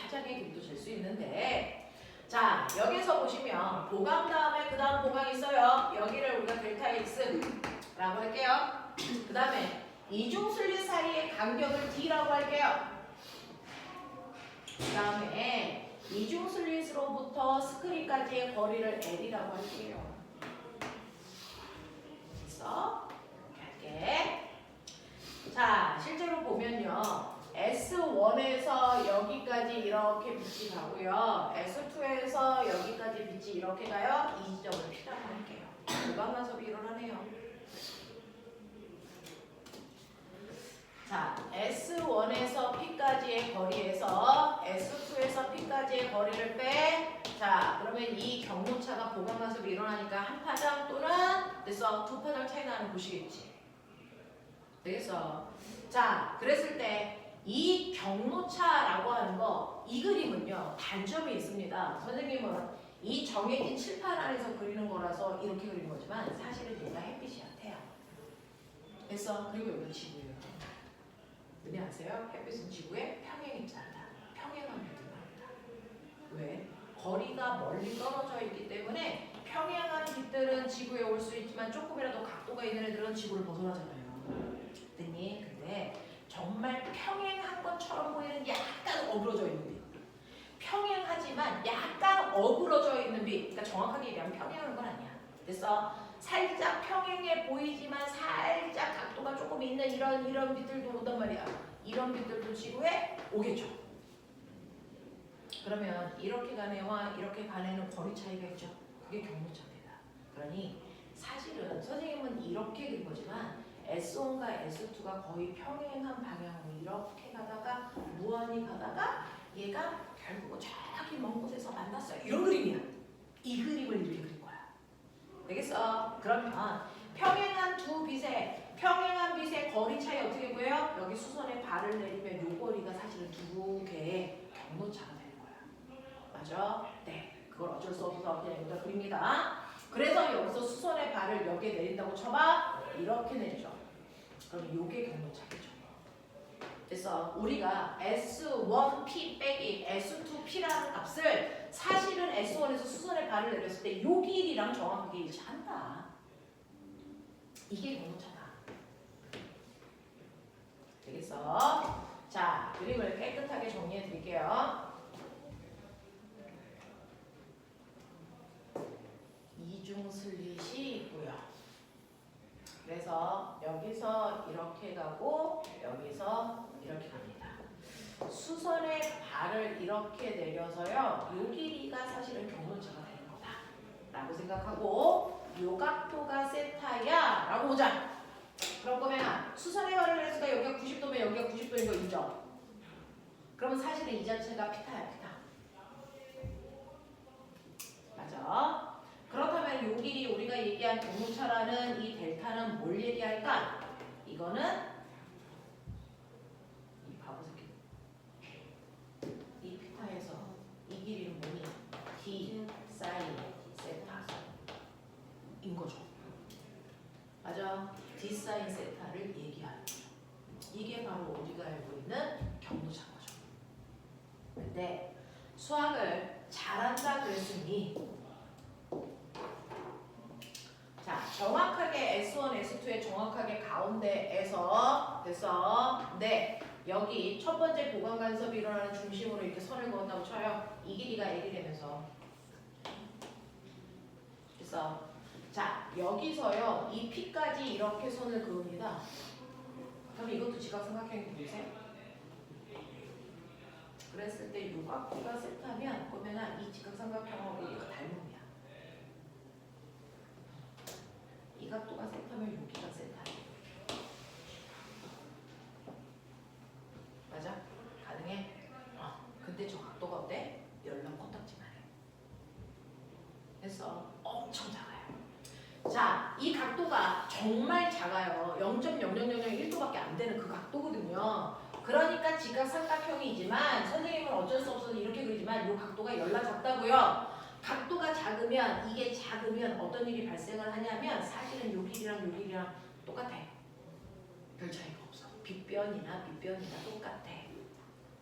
파장의 길이도 잴 수 있는데 자 여기서 보시면 보강 다음에 그 다음 보강이 있어요. 여기를 우리가 델타 X라고 할게요. 그 다음에 이중 슬릿 사이의 간격을 D라고 할게요. 그 다음에 이중 슬릿으로부터 스크린까지의 거리를 L이라고 할게요. 그래서 이렇게 할게. 자 실제로 보면요. S1에서 여기까지 이렇게 빛이 가고요. S2에서 여기까지 빛이 이렇게 가요. 이 지점을 P라고 할게요. 보강 간섭이 일어나네요. 자, S1에서 P까지의 거리에서 S2에서 P까지 여기까지의 거리를 빼. 자, 그러면 이 경로차가 보강간섭이 일어나니까 한 파장 또는 됐어. 두 파장 차이 나는 곳이겠지. 되겠어. 자, 그랬을 때 이 경로차라고 하는 거, 이 그림은요 단점이 있습니다. 선생님은 이 정해진 칠판 안에서 그리는 거라서 이렇게 그린 거지만 사실은 얘가 햇빛이야, 태양. 됐어. 그리고 여기는 지구예요. 왜냐 아세요? 햇빛은 지구의 평행입자다. 평행한 빛들입니다. 왜? 거리가 멀리 떨어져 있기 때문에 평행한 빛들은 지구에 올 수 있지만 조금이라도 각도가 있는 애들은 지구를 벗어나잖아요. 됐니? 근데 정말 평행한 것처럼 보이는 약간 어그러져 있는 빛. 평행하지만 약간 어그러져 있는 빛. 그러니까 정확하게 얘기하면 평행한 건 아니야. 됐어? 살짝 평행해 보이지만 살짝 각도가 조금 있는 이런 빛들도 온단 말이야. 이런 빛들도 지구에 오겠죠. 그러면 이렇게 간 애와 이렇게 간 애는 거리 차이가 있죠. 그게 경로차입니다. 그러니 사실은 선생님은 이렇게 그린 거지만 S1과 S2가 거의 평행한 방향으로 이렇게 가다가 무한히 가다가 얘가 결국은 저기 먼 곳에서 만났어요. 이런 그림이야. 이 그림을 이렇게 그린 거야. 되겠어? 그러면 평행한 평행한 빛의 거리 차이 어떻게 보여요? 여기 수선에 발을 내리면 요 거리가 사실은 두 개의 경로차가 되는 거야. 맞아? 네. 그걸 어쩔 수 없어서 그냥 여기다 그립니다. 그래서 여기서 수선의 발을 여기에 내린다고 쳐봐. 이렇게 내리죠. 그럼 요게 경로차겠죠. 그래서 우리가 S1P 빼기 S2P라는 값을 사실은 S1에서 수선의 발을 내렸을 때 요 길이랑 정확하게 일치한다. 이게 경로차다. 되겠어? 자, 그림을 깨끗하게 정리해 드릴게요. 이중 슬릿이 있고요. 그래서 여기서 이렇게 가고 여기서 이렇게 갑니다. 수선의 발을 이렇게 내려서요. 요 길이가 사실은 경로차가 되는 거다 라고 생각하고 요 각도가 세타야 라고 보자. 그럼 그러면 수선의 발을 내려서 여기가 90도면 여기가 90도인 거 인정? 그러면 사실은 이 자체가 피타야, 피타. 맞아? 그렇다면 요 길이 우리가 얘기한 경로차라는 이 델타는 뭘 얘기할까? 이거는 이 바보 새끼. 이 피타에서 이 길이는 뭐니? D 사인 세타인 거죠. 맞아? D 사인 세타를 얘기하는 거죠. 이게 바로 우리가 알고 있는 경로차인 거죠. 근데 수학을 잘한다 그랬으니 자, 정확하게 S1, S2의 정확하게 가운데에서 됐어. 네, 여기 첫 번째 보강 간섭이 일어나는 중심으로 이렇게 선을 그었다고 쳐요. 이 길이가 L이 되면서 됐어. 자, 여기서요. 이 P까지 이렇게 선을 그읍니다. 그럼 이것도 지각삼각형이 보이세요? 그랬을 때 요 각도가 세타면 그러면 이 지각삼각형하고 얘가 닮음이야. 이 각도가 세타면 여기가 세타야. 맞아? 가능해? 근데 저 각도가 어때? 열랑 코딱지만 해. 됐어? 엄청 작아요. 자, 이 각도가 정말 작아요. 0.0001도밖에 안 되는 그 각도거든요. 그러니까 지각삼각형이지만 선생님은 어쩔 수 없어서 이렇게 그리지만 이 각도가 열나 작다고요. 각도가 작으면 이게 작으면 어떤 일이 발생을 하냐면 사실은 요 길이랑 똑같아. 별 차이가 없어. 빗변이나 똑같아.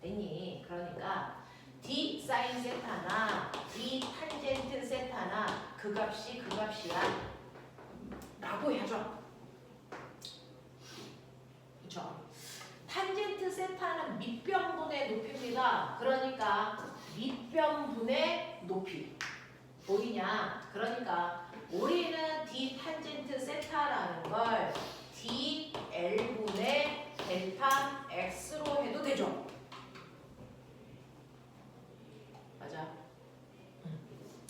됐니? 그러니까 D 사인 세타나 D 탄젠트 세타나 그 값이야 라고 해야죠. 그쵸? 탄젠트 세타는 밑변분의 높이입니다. 그러니까 밑변분의 높이 보이냐? 그러니까 우리는 D 탄젠트 세타라는 걸 D L분의 델타 X로 해도 되죠. 맞아.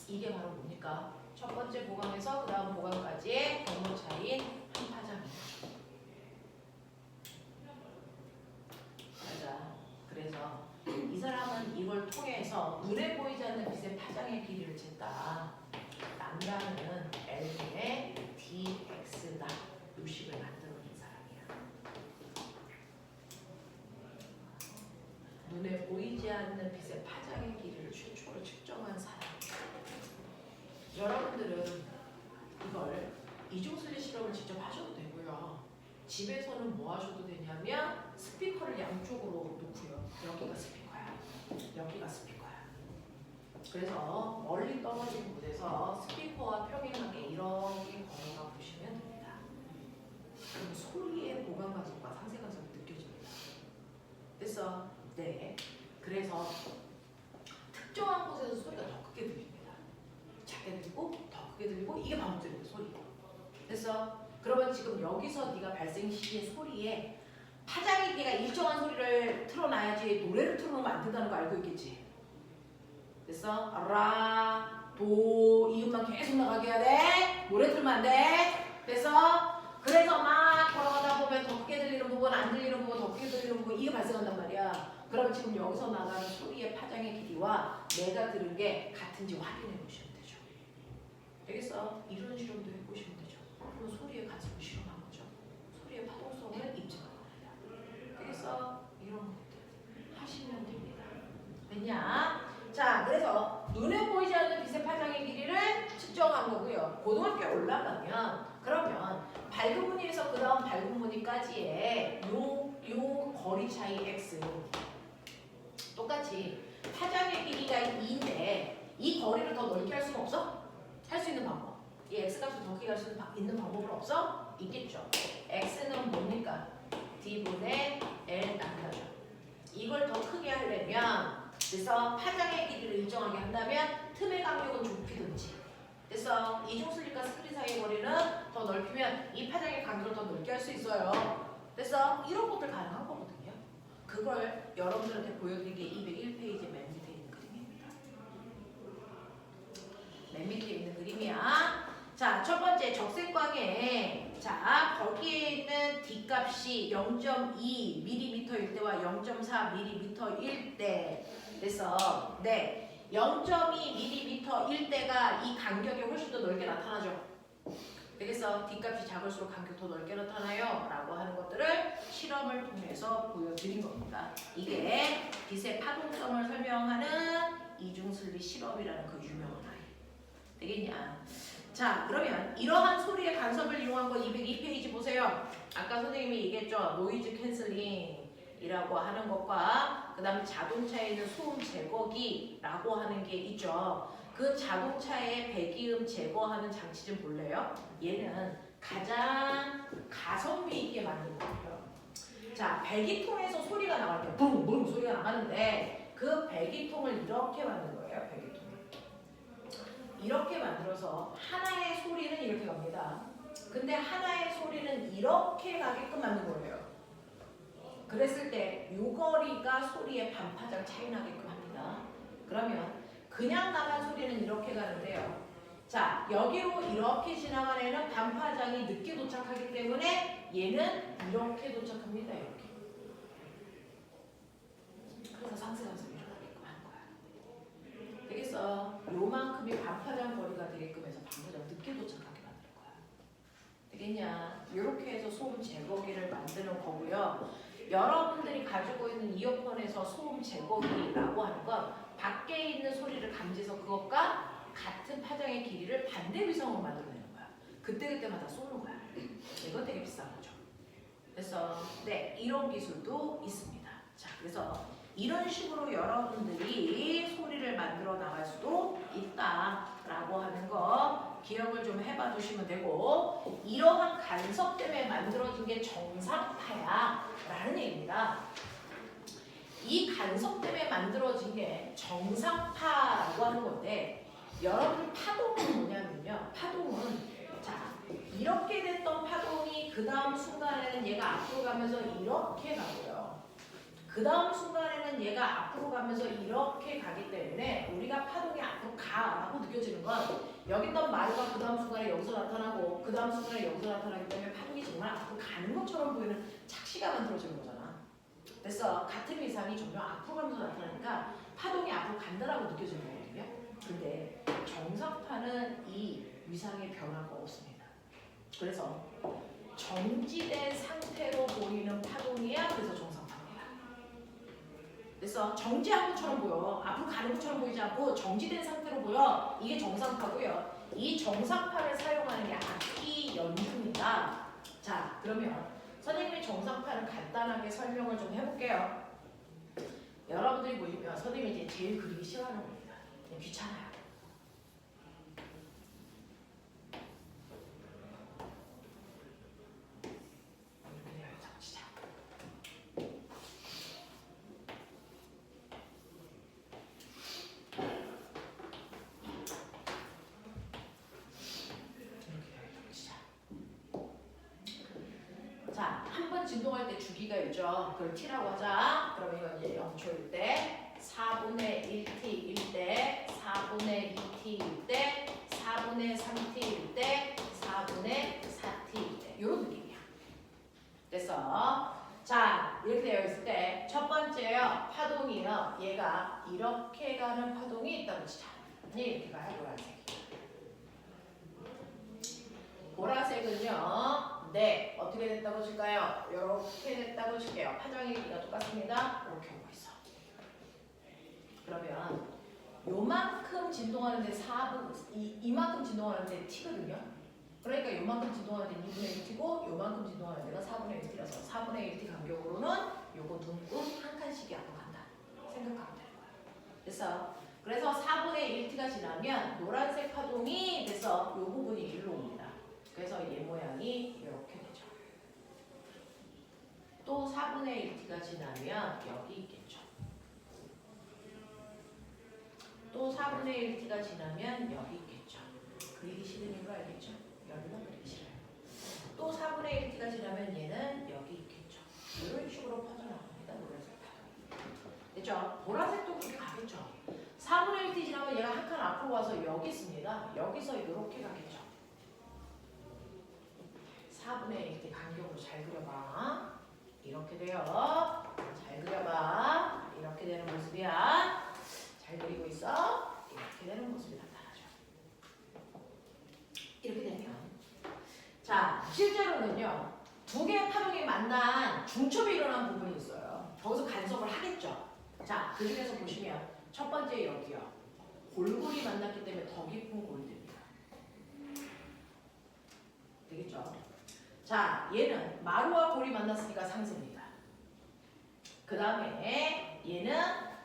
이게 바로 뭡니까? 첫 번째 보강에서 그 다음 보강까지의 경로 차이인 한 파장이죠. 맞아. 그래서 이 사람은 이걸 요거를 통해서 눈에 보이지 않는 빛의 파장의 길이를 쟀다. 람다는 L분의 dx다. 요식을 만들어낸 사람이야. 눈에 보이지 않는 빛의 파장의 길이를 최초로 측정한 사람이야. 여러분들은 이걸 이중슬리 실험을 직접 하셔도 되고요. 집에서는 뭐 하셔도 되냐면 스피커를 양쪽으로 놓고요. 여기가 스피커야. 여기가 스피커야. 그래서 멀리 떨어진 곳에서 스피커와 평행하게 이렇게 걸어가 보시면 됩니다. 그럼 소리의 보강 가속과 상쇄 가속이 느껴집니다. 됐어? 네. 그래서 특정한 곳에서 소리가 더 크게 들립니다. 작게 들리고 더 크게 들리고 이게 반복되는 거야, 소리. 됐어? 그러면 지금 여기서 네가 발생 시의 소리에 파장의 길이가 일정한 소리를 틀어놔야지 노래를 틀어놓으면 안 된다는 거 알고 있겠지? 됐어? 라, 도 이음만 계속 나가게 해야 돼. 노래 틀면 안 돼. 됐어? 그래서 막 걸어가다 보면 더 크게 들리는 부분, 안 들리는 부분, 더 크게 들리는 부분 이게 발생한단 말이야. 그럼 지금 여기서 나가는 소리의 파장의 길이와 내가 들은 게 같은지 확인해 보시면 되죠. 알겠어? 이런 실험도 해보시면 되죠. 그럼 소리의 가속을 실험한 거죠. 소리의 파동성을 입증한 겁니다. 알겠어? 이런 것들 하시면 됩니다. 됐냐? 자, 그래서 눈에 보이지 않는 빛의 파장의 길이를 측정한 거고요. 고등학교에 올라가면 그러면 밝은 무늬에서 그 다음 밝은 무늬까지의 요 거리 차이 x 똑같이 파장의 길이가 2인데 이 거리를 더 넓게 할 수는 없어? 할 수 있는 방법. 이 x 값을 더 크게 할 수 있는 방법은 없어? 있겠죠. x는 뭡니까? d분의 l 람다죠. 이걸 더 크게 하려면 그래서 파장의 길이를 일정하게 한다면 틈의 간격은 좁히든지 그래서 이중슬립과 스크린 사이의 거리는 더 넓히면 이 파장의 간격을 더 넓게 할 수 있어요. 그래서 이런 것들 가능한 거거든요. 그걸 여러분들한테 보여드리기 201페이지 맨 밑에 있는 그림입니다. 맨 밑에 있는 그림이야. 자, 첫 번째 적색광에 자 거기에 있는 D값이 0.2mm일 때와 0.4mm일 때 그래서 네 0.2mm일 때가 이 간격이 훨씬 더 넓게 나타나죠. 그래서 D값이 작을수록 간격 더 넓게 나타나요 라고 하는 것들을 실험을 통해서 보여드린 겁니다. 이게 빛의 파동성을 설명하는 이중슬리 실험이라는 그 유명한 아이. 되겠냐? 자, 그러면 이러한 소리의 간섭을 이용한 거 202페이지 보세요. 아까 선생님이 얘기했죠. 노이즈 캔슬링이라고 하는 것과 그 다음에 자동차에 있는 소음 제거기라고 하는 게 있죠. 그 자동차의 배기음 제거하는 장치 좀 볼래요? 얘는 가장 가성비 있게 만든 거예요. 자, 배기통에서 소리가 나갈 때 붕붕 소리가 나가는데 그 배기통을 이렇게 만든 거예요. 배기통을. 이렇게 만들어서 하나의 소리는 이렇게 갑니다. 근데 하나의 소리는 이렇게 가게끔 만든 거예요. 그랬을 때 요 거리가 소리의 반파장 차이 나게끔 합니다. 그러면 그냥 나간 소리는 이렇게 가는데요. 자, 여기로 이렇게 지나간 애는 반파장이 늦게 도착하기 때문에 얘는 이렇게 도착합니다. 이렇게. 그래서 상승하면서 일어나게끔 하는 거야. 되겠어? 요만큼이 반파장 거리가 되게끔 해서 반파장 늦게 도착하게 만드는 거야. 되겠냐? 이렇게 해서 소음 제거기를 만드는 거고요. 여러분들이 가지고 있는 이어폰에서 소음 제거기라고 하는 건 밖에 있는 소리를 감지해서 그것과 같은 파장의 길이를 반대 위성으로 만들어내는 거야. 그때그때마다 쏘는 거야. 이건 되게 비싼 거죠. 그래서 네, 이런 기술도 있습니다. 자, 그래서 이런 식으로 여러분들이 소리를 만들어 나갈 수도 있다라고 하는 거 기억을 좀 해봐 주시면 되고 이러한 간섭 때문에 만들어진 게 정상파야 라는 얘기입니다. 이 간섭 때문에 만들어진 게 정상파라고 하는 건데 여러분 파동은 뭐냐면요. 파동은 자 이렇게 됐던 파동이 그 다음 순간에는 얘가 앞으로 가면서 이렇게 가고요. 그 다음 순간에는 얘가 앞으로 가면서 이렇게 가기 때문에 우리가 파동이 앞으로 가라고 느껴지는 건 여기 있던 마루가 그 다음 순간에 여기서 나타나고 그 다음 순간에 여기서 나타나기 때문에 파동이 정말 앞으로 가는 것처럼 보이는 착시가 만들어지는 거잖아. 그래서 같은 위상이 점점 앞으로 가면서 나타나니까 파동이 앞으로 간다라고 느껴지는 거거든요. 근데 정상파는 이 위상의 변화가 없습니다. 그래서 정지된 상태로 보이는 파동이야. 그래서 정상파입니다. 그래서 정지한 것처럼 보여. 앞으로 가는 것처럼 보이지 않고 정지된 상태로 보여. 이게 정상파고요. 이 정상파를 사용하는 게 악기 연주입니다. 자, 그러면 선생님이 정상파를 간단하게 설명을 좀 해볼게요. 여러분들이 보시면 선생님이 이제 제일 그리기 싫어하는 겁니다. 그냥 귀찮아요. 자, 한 번 진동할 때 주기가 있죠. 그걸 t라고 하자. 그러면 이건 이제 0초일 때, 4분의 1t일 때, 4분의 2t일 때, 4분의 3t일 때, 4분의 4t일 때. 이런 느낌이야. 그래서 자, 이렇게 되어 있을 때 첫 번째요. 파동이요. 얘가 이렇게 가는 파동이 있다고 치자. 이렇게 가요. 보라색. 보라색은요. 네, 어떻게 됐다고 칠까요? 이렇게 됐다고 칠게요. 파장의 길이가 똑같습니다. 이렇게 오고 있어. 그러면 요만큼 진동하는데 4분, 이만큼 진동하는데 t거든요. 그러니까 요만큼 진동하는데 2분의 1t고 요만큼 진동하는 데가 4분의 1t라서 4분의 1t 간격으로는 요거 둥근 한 칸씩이 앞으로 간다. 생각하면 되는 거야. 그래서 4분의 1t가 지나면 노란색 파동이 돼서 요 부분이 일로 옵니다. 그래서 얘 모양이 이렇게 되죠. 또 4분의 1t가 지나면 여기 있겠죠. 또 4분의 1t가 지나면 여기 있겠죠. 그리기 싫은 이유를 알겠죠? 여기가 그리기 싫어요. 또 4분의 1t가 지나면 얘는 여기 있겠죠. 이런 식으로 퍼져나갑니다. 노란색 파동. 됐죠? 보라색도 그렇게 가겠죠. 4분의 1t 지나면 얘가 한 칸 앞으로 와서 여기 있습니다. 여기서 이렇게 가겠죠. 4분의 1t 간격으로 잘 그려봐. 이렇게 돼요. 잘 그려봐. 이렇게 되는 모습이야. 잘 그리고 있어. 이렇게 되는 모습이 나타나죠. 이렇게 되면 자, 실제로는요. 두 개의 파동이 만난 중첩이 일어난 부분이 있어요. 거기서 간섭을 하겠죠. 자, 그 중에서 보시면 첫 번째 여기요. 골골이 만났기 때문에 더 깊은 골이 됩니다. 되겠죠? 자, 얘는 마루와 골이 만났으니까 상세입니다. 그 다음에 얘는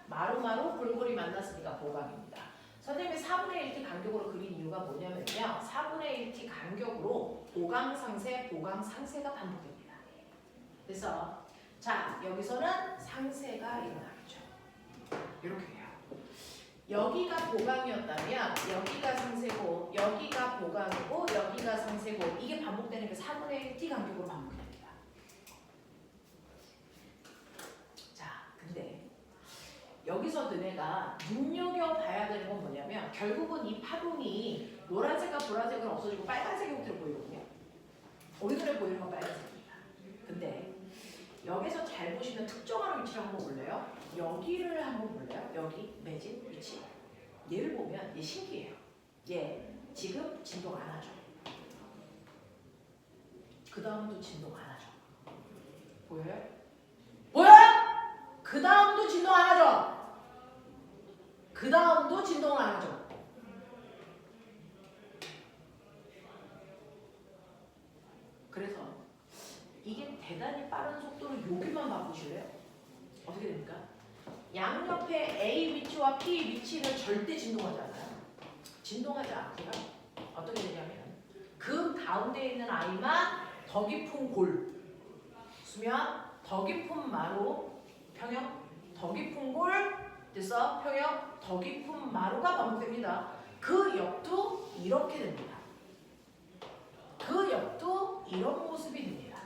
마루 골골이 만났으니까 보강입니다. 선생님이 4분의 1t 간격으로 그린 이유가 뭐냐면요. 4분의 1t 간격으로 보강상세, 보강상세가 반복됩니다. 그래서 자, 여기서는 상세가 일어나겠죠. 이렇게 해요. 여기가 보강이었다면 여기가 상세고 여기가 보강이고 여기가 상세고 이게 반복되는 게 4분의 1t 간격으로 반복이 됩니다. 자, 근데 여기서 너네가 눈여겨봐야 되는 건 뭐냐면 결국은 이 파동이 노란색과 보라색은 없어지고 빨간색 형태로 보이거든요. 우리 눈에 보이는 건 빨간색입니다. 근데 여기서 잘 보시면 특정하는 위치를 한번 볼래요? 여기를 한번 볼래요? 여기 매진 위치. 얘를 보면 얘 신기해요. 얘 지금 진동 안 하죠. 그 다음도 진동 안 하죠. 보여요? 보여요? 그 다음도 진동 안 하죠. 그 다음도 진동 안 하죠. 그래서 이게 대단히 빠른 속도로 여기만 바꾸실래요? 어떻게 됩니까? 양옆에 A 위치와 B 위치는 절대 진동하지 않아요. 진동하지 않고요. 어떻게 되냐면 그 가운데 있는 아이만 더 깊은 골, 수면, 더 깊은 마루, 평형, 더 깊은 골, 됐어? 평형, 더 깊은 마루가 반복됩니다. 그 역도 이렇게 됩니다. 그 역도 이런 모습이 됩니다.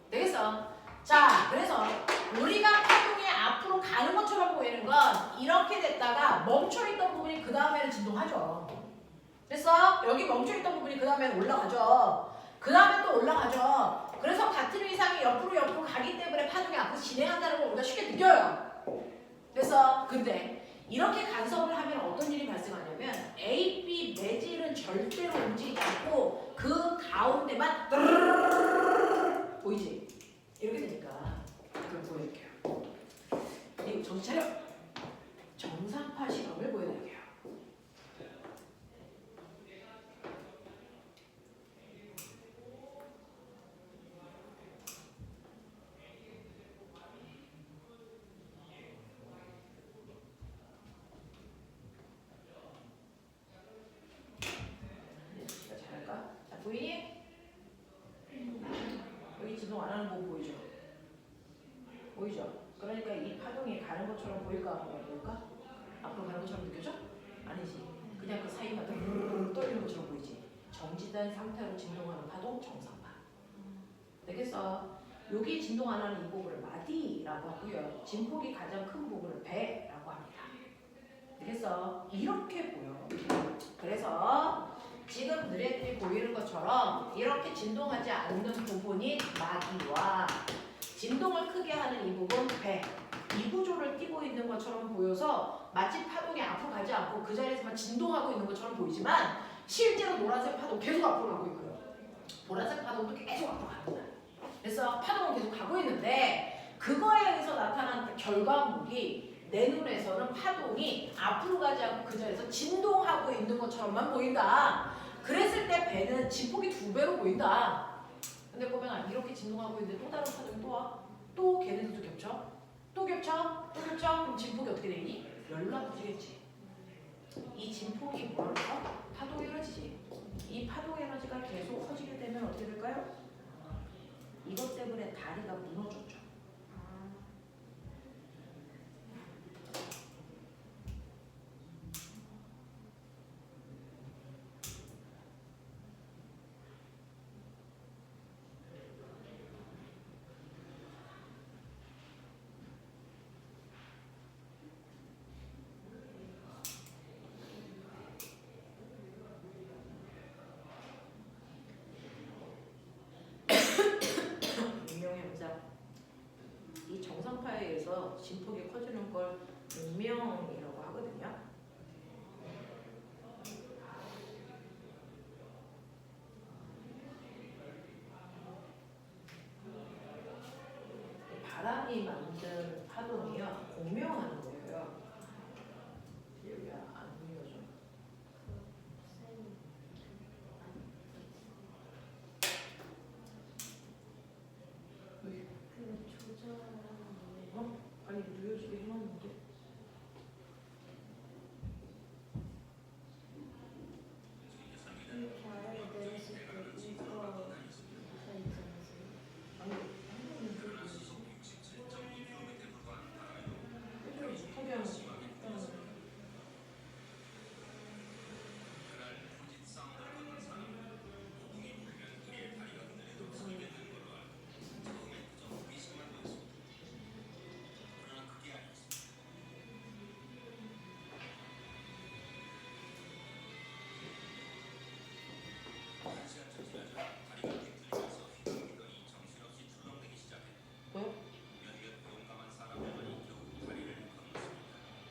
되겠어? 자, 그래서 우리가 파동이 앞으로 가는 것처럼 보이는 건 이렇게 됐다가 멈춰있던 부분이 그 다음에는 진동하죠. 됐어? 여기 멈춰있던 부분이 그 다음에는 올라가죠. 그 다음에 또 올라가죠. 그래서 같은 위상이 옆으로 가기 때문에 파동이 앞으로 진행한다는 걸 우리가 쉽게 느껴요. 그래서 근데 이렇게 간섭을 하면 어떤 일이 발생하냐면 A, B 매질은 절대로 움직이지 않고 그 가운데만 보이지? 이렇게 되니까 그걸 보여드릴게요. 그리고 정신 차려. 정상파 실험을 보여드릴게요. 잘할까? 자, 보이니? 여기 진동 안 하는 거 보이죠? 보이죠? 그러니까 이 파동이 가는 것처럼 보일까 한번 볼까? 앞으로 가는 것처럼 느껴져? 아니지. 그냥 그 사이만 떨리는 것처럼 보이지. 정지된 상태로 진동하는 파동 정상파. 되겠어? 여기 진동 안 하는 이 부분을 마디라고 하고요. 진폭이 가장 큰 부분을 배라고 합니다. 되겠어? 이렇게 보여. 그래서 지금 너희들이 보이는 것처럼 이렇게 진동하지 않는 부분이 마디와 진동을 크게 하는 이 부분 배. 이 구조를 띠고 있는 것처럼 보여서 마치 파동이 앞으로 가지 않고 그 자리에서만 진동하고 있는 것처럼 보이지만 실제로 노란색 파동 계속 앞으로 가고 있고요. 보라색 파동도 계속 앞으로 갑니다. 그래서 파동은 계속 가고 있는데 그거에 의해서 나타난 결과물이 내 눈에서는 파동이 앞으로 가지 않고 그 자리에서 진동하고 있는 것처럼만 보인다. 그랬을 때 배는 진폭이 2배로 보인다. 근데 보면 이렇게 진동하고 있는데 또 다른 파동이 또 와. 또 걔네들도 겹쳐. 또 겹쳐. 또 겹쳐. 그럼 진폭이 어떻게 되니? 연락지겠지. 이 진폭이 뭐라고 해서? 파동 에너지지. 이 파동 에너지가 계속 커지게 되면 어떻게 될까요? 이것 때문에 다리가 무너졌죠. 이 정상파에 의해서 진폭이 커지는 걸 운명이라고 하거든요. 바람이 만든 파동이요. 공명하는 거예요. 여기 안 보여줘. 아니 누여지게 해놨는데 이렇게 아래로 내렸을 때 이거 아니 못하게 하는 거.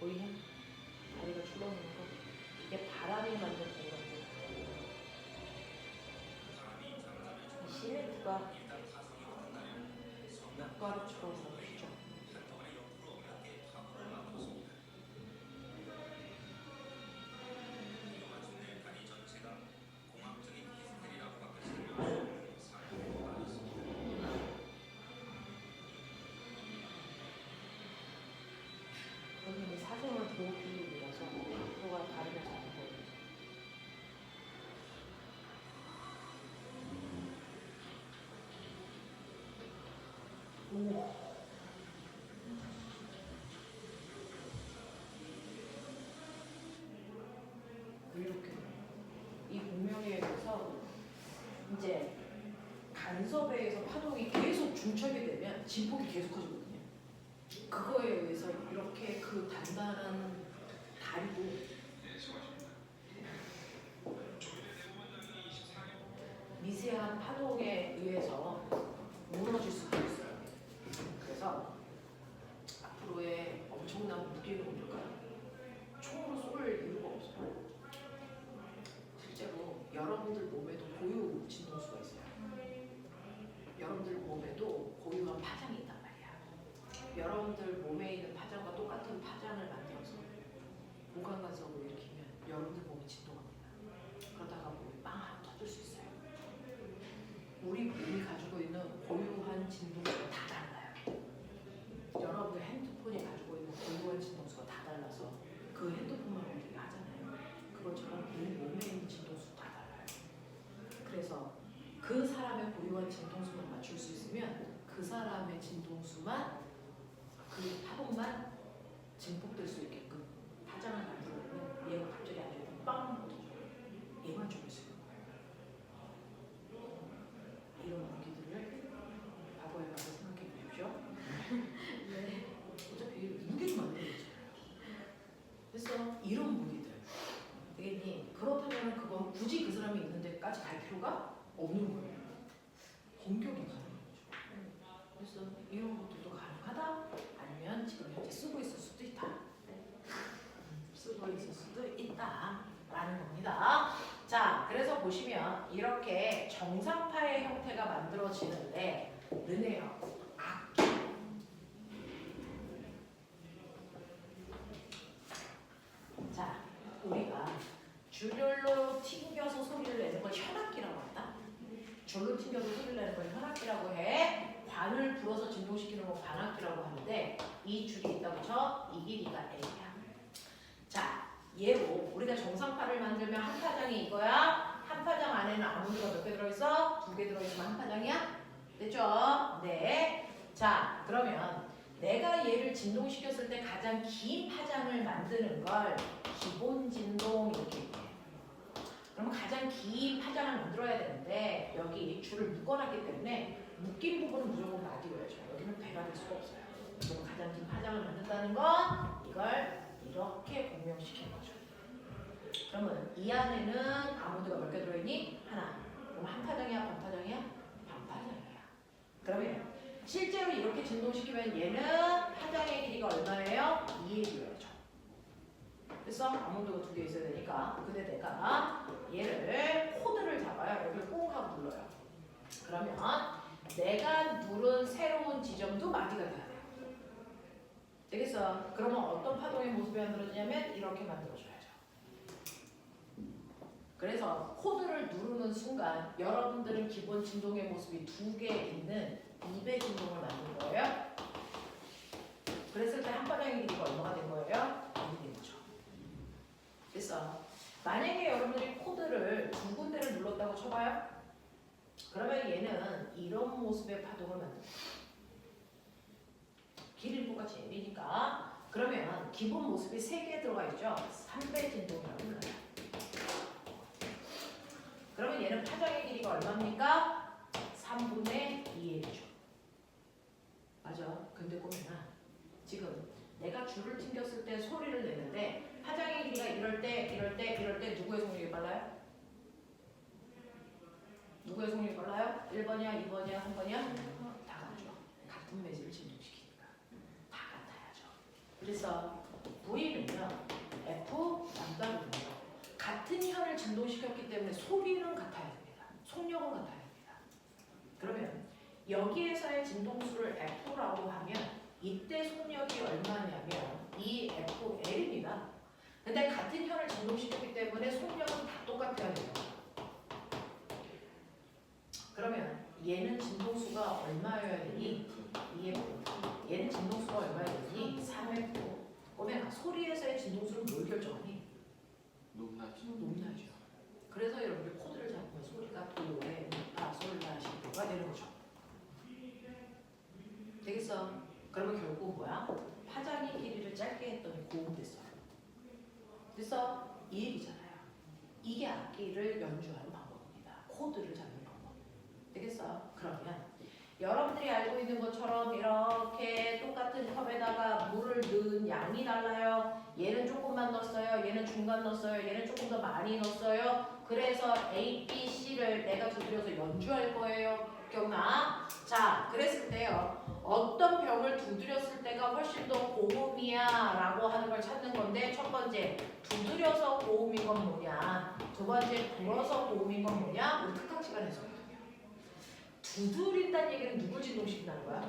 보이냐? 다리가 출렁이는 거. 이게 바람이 만든 공간이에요. 이 시멘트가 약가루처럼 휘죠. 여기는 사생활 보호기이라서 앞으로가 다르면 잘 보여요. 오. 이렇게 이 공명에 의해서 이제 간섭에 의해서 파동이 계속 중첩이 되면 진폭이 계속 커지거든요. 그거에 의해서 이렇게 그 단단한 다리도 미세한 파동에 의해서 여러분들 몸에 있는 파장과 똑같은 파장을 만들어서 보강관석으로 일으키면 여러분들 몸이 진동합니다. 그러다가 몸이 빵 하고 터질 수 있어요. 우리 몸이 가지고 있는 고유한 진동수가 다 달라요. 여러분들 핸드폰이 가지고 있는 고유한 진동수가 다 달라서 그 핸드폰만 우리가 하잖아요. 그것처럼 우리 몸에 있는 진동수 다 달라요. 그래서 그 사람의 고유한 진동수만 맞출 수 있으면 그 사람의 진동수만 그 파동만 증폭될 수 있게끔 파장을 만들어내면 얘가 갑자기 안 되고 빵 터져요. 얘만 죽을 수 있는 거예요. 이런 무기들을 과거에 가서 생각해 보십시오. 네. 어차피 무기도 만들어지잖아요. 그래서 이런 무기들 되겠니? 그렇다면 그건 굳이 그 사람이 있는 데까지 갈 필요가 없는 거예요. 공격이 가능한 거죠. 그래서 이런 것들도 가능하다? 아니면 지금 현재 쓰고 있을 수도 있다. 쓰고 있을 수도 있다라는 겁니다. 자, 그래서 보시면 이렇게 정상파의 형태가 만들어지는데 느네요. 악기. 자, 우리가 줄로 튕겨서 소리를 내는 걸 현악기라고 한다. 줄로 튕겨서 소리를 내는 걸 현악기라고 해. 관을 불어서 진동시키는 걸 관악기라고 하는데 이 줄이 있다고 쳐. 이 길이가 A야. 자, 얘로 우리가 정상파를 만들면 한 파장이 이거야. 한 파장 안에는 아몬드가 몇 개 들어있어? 2개 들어있으면 한 파장이야? 됐죠? 네. 자, 그러면 내가 얘를 진동시켰을 때 가장 긴 파장을 만드는 걸 기본 진동 이렇게 얘기해. 그러면 가장 긴 파장을 만들어야 되는데 여기 줄을 묶어놨기 때문에 묶인 부분은 무조건 라디오여죠. 여기는 배가 될 수가 없어요. 그럼 가장 긴 파장을 만든다는 건 이걸 이렇게 공명시키는 거죠. 그러면 이 안에는 아몬드가 몇 개 들어있니? 하나. 그럼 한 파장이야? 반 파장이야? 반 파장이야. 그러면 실제로 이렇게 진동시키면 얘는 파장의 길이가 얼마예요? 2의 비율이죠. 그래서 아몬드가 2개 있어야 되니까. 근데 내가 얘를 코드를 잡아요. 여기를 꾹 하고 눌러요. 그러면 내가 누른 새로운 지점도 마디가 돼야 돼요. 되겠어? 그러면 어떤 파동의 모습이 만들어지냐면 이렇게 만들어줘야죠. 그래서 코드를 누르는 순간 여러분들은 기본 진동의 모습이 2개 있는 2배 진동을 만든 거예요. 그랬을 때 한 파장의 길이가 얼마가 된 거예요? 2이 된 거죠. 그래서 만약에 여러분들이 코드를 2군데를 눌렀다고 쳐봐요. 그러면 얘는 이런 모습의 파동을 만듭니다. 길이는 똑같이 M이니까. 그러면 기본 모습이 3개 들어가 있죠. 3배 진동이라고 불러요. 그러면 얘는 파장의 길이가 얼마입니까? 3분의 2L이죠. 맞아. 근데 꼬매나 지금 내가 줄을 튕겼을 때 소리를 내는데 파장의 길이가 이럴 때 누구의 속력이 빨라요? 누구의 속력이 빨라요? 1번이야, 2번이야, 3번이야? 다 같죠. 같은 매질을 진동시키니까 다 같아야죠. 그래서 V는요, F, 람다거든요. 같은 현을 진동시켰기 때문에 소리는 같아야 됩니다. 속력은 같아야 됩니다. 그러면 여기에서의 진동수를 F라고 하면 이때 속력이 얼마냐면 이 FL입니다. 근데 같은 현을 진동시켰기 때문에 속력은 다 똑같아야 돼요. 그러면 얘는 진동수가 얼마여야 되니? 2F. 얘는 진동수가 얼마여야 되니? 3F. 그러면 소리에서의 진동수는 뭘 결정하니? 높낮이죠. 그래서 여러분들 코드를 잡으면 소리가 도, 레, 미, 파, 솔, 라, 시, 도가 되는 거죠. 되겠어? 그러면 결국 뭐야? 파장의 길이를 짧게 했더니 고음됐어요. 그래서 이 얘기잖아요. 이게 악기를 연주하는 방법입니다. 코드를 잡는 방법. 되겠어? 그러면 여러분들이 알고 있는 것처럼 이렇게 똑같은 컵에다가 물을 넣은 양이 달라요. 얘는 조금만 넣었어요. 얘는 중간 넣었어요. 얘는 조금 더 많이 넣었어요. 그래서 A, B, C를 내가 두드려서 연주할 거예요. 기억나? 자, 그랬을 때요. 어떤 병을 두드렸을 때가 훨씬 더 고음이야 라고 하는 걸 찾는 건데 첫 번째, 두드려서 고음인 건 뭐냐? 두 번째, 불어서 고음인 건 뭐냐? 우리 특강 시간에 했었거든요. 두드린다는 얘기는 누굴 진동시킨다는 거야?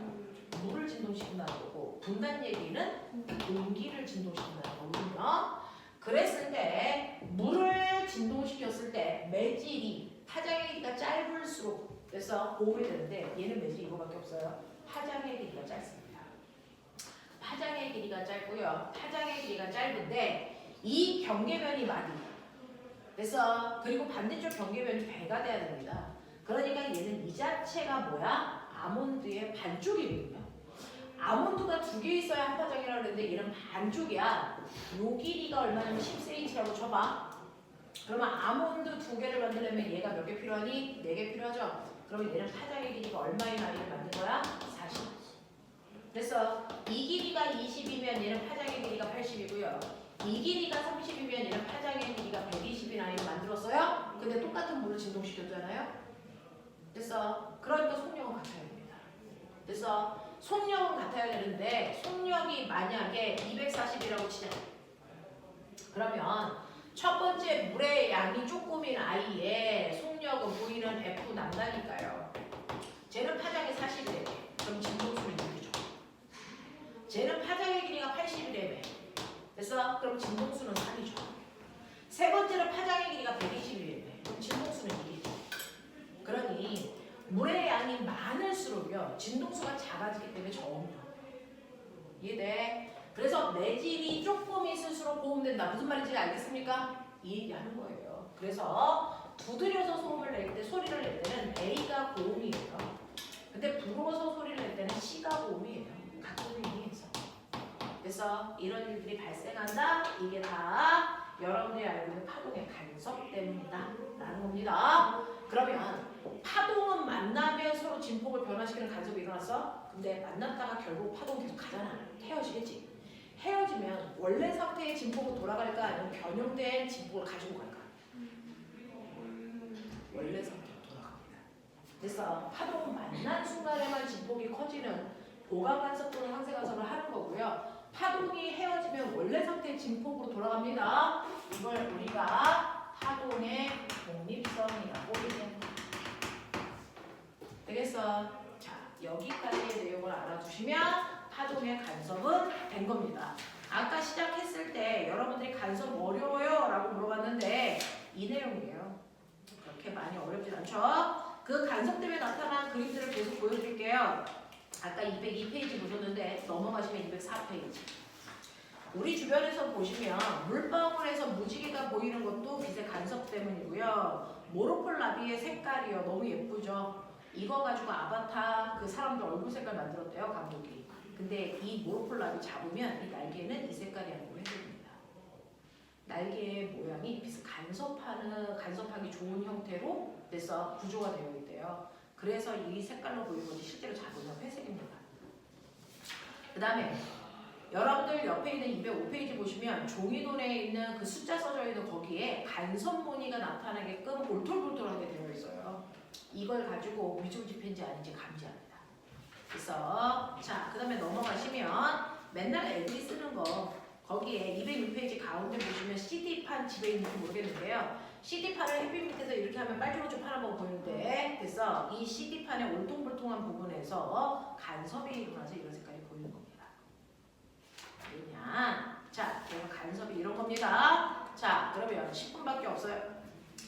물을 진동시킨다는 거고 분단 얘기는 공기를 진동시킨다는 거거든요. 그랬을 때 물을 진동시켰을 때 매질이 파장의 길이가 짧을수록 그래서 보호이 되는데 얘는 매질이 이거밖에 없어요. 파장의 길이가 짧습니다. 파장의 길이가 짧고요. 파장의 길이가 짧은데 이 경계면이 많이 그래서 그리고 반대쪽 경계면이 배가 돼야 됩니다. 그러니까 얘는 이 자체가 뭐야? 아몬드의 반쪽이거든요. 아몬드가 2개 있어야 한 파장이라고 그랬는데 얘는 반쪽이야. 요 길이가 얼마냐면 10cm라고 쳐봐. 그러면 아몬드 2개를 만들려면 얘가 몇 개 필요하니? 4개 필요하죠? 그러면 얘는 파장의 길이가 얼마의 나이를 만든 거야? 40. 그래서 이 길이가 20이면 얘는 파장의 길이가 80이고요. 이 길이가 30이면 얘는 파장의 길이가 120인 아이를 만들었어요. 근데 똑같은 물을 진동시켰잖아요. 그래서 그러니까 속력은 같아야 됩니다. 그래서 속력은 같아야 되는데 속력이 만약에 240이라고 치자. 그러면 첫 번째 물의 양이 조금인 아이의 속력은 보이는 F 난다니까요. 쟤는 파장이 40이래. 그럼 진동수는 6이죠. 쟤는 파장의 길이가 80이래. 그래서 그럼 진동수는 3이죠. 세 번째는 파장의 길이가 120이래. 그럼 진동수는 1이죠. 그러니 물의 양이 많을수록요 진동수가 작아지기 때문에 적습니다. 이해돼? 그래서 매질이 조금 있을수록 고음된다. 무슨 말인지 알겠습니까? 이 얘기하는 거예요. 그래서 두드려서 소음을 낼 때 소리를 낼 때는 A가 고음이에요. 근데 불어서 소리를 낼 때는 C가 고음이에요. 같은 의미에서. 그래서 이런 일들이 발생한다. 이게 다 여러분들이 알고 있는 파동의 간섭 때문이다 라는 겁니다. 그러면 파동은 만나면 서로 진폭을 변화시키는 간섭이 일어났어. 근데 만났다가 결국 파동 계속 가잖아. 헤어지겠지. 헤어지면 원래 상태의 진폭으로 돌아갈까 아니면 변형된 진폭을 가지고 갈까? 원래 상태로 돌아갑니다. 그래서 파동은 만난 순간에만 진폭이 커지는 보강 간섭 또는 항세 간섭을 하는 거고요. 파동이 헤어지면 원래 상태의 진폭으로 돌아갑니다. 이걸 우리가 파동의 독립성이라고 얘기합니다. 되겠어? 자, 여기까지의 내용을 알아두시면 파동의 간섭은 된 겁니다. 아까 시작했을 때 여러분들이 간섭 어려워요? 라고 물어봤는데 이 내용이에요. 그렇게 많이 어렵진 않죠? 그 간섭 때문에 나타난 그림들을 계속 보여드릴게요. 아까 202페이지 보셨는데 넘어가시면 204페이지. 우리 주변에서 보시면 물방울에서 무지개가 보이는 것도 빛의 간섭 때문이고요. 모로폴 나비의 색깔이요. 너무 예쁘죠? 이거 가지고 아바타 그 사람들 얼굴 색깔 만들었대요. 감독이. 근데 이 모로폴 나비 잡으면 이 날개는 이 색깔이라고 해줍니다. 날개의 모양이 빛을 간섭하기 좋은 형태로 돼서 구조가 되어 있대요. 그래서 이 색깔로 보이는 것이 실제로 잡으면 회색입니다. 그 다음에 여러분들 옆에 있는 205페이지 보시면 종이돈에 있는 그 숫자 써져 있는 거기에 간섭 무늬가 나타나게끔 볼톨볼톨하게 되어 있어요. 이걸 가지고 위조 지폐인지 아닌지 감지합니다. 그래서 자, 그 다음에 넘어가시면 맨날 애들이 쓰는 거 거기에 206페이지 가운데 보시면 CD판 집에 있는지 모르겠는데요. CD판을 햇빛 밑에서 이렇게 하면 빨주노초 파란 거 보이는데 그래서 이 CD판의 울퉁불퉁한 부분에서 간섭이 일어나서 이런 색깔이 보이는 겁니다. 왜냐? 자, 그래서 간섭이 이런 겁니다. 자, 그러면 10분밖에 없어요.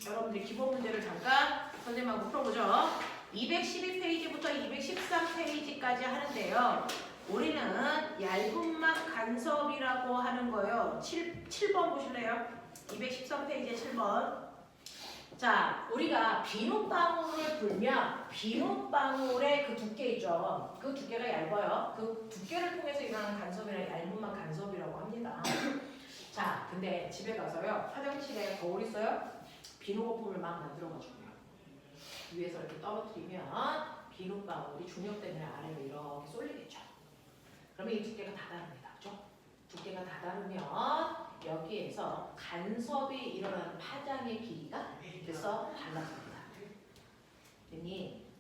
여러분들이 기본 문제를 잠깐 선생님하고 풀어보죠. 212페이지부터 213페이지까지 하는데요. 우리는 얇은막 간섭이라고 하는 거예요. 7번 보실래요? 213페이지에 7번. 자, 우리가 비눗방울을 불면 비눗방울의 그 두께 있죠. 그 두께가 얇아요. 그 두께를 통해서 일어나는 간섭이랑 얇은막 간섭이라고 합니다. 자, 근데 집에 가서요. 화장실에 거울 있어요? 비누 거품을 막 만들어가지고요. 위에서 이렇게 떨어뜨리면 비눗방울이 중력 때문에 아래로 이렇게 쏠리겠죠. 그러면 이 두께가 다 다릅니다. 그죠? 두께가 다 다르면 여기에서 간섭이 일어나는 파장의 길이가 그래서 달라집니다.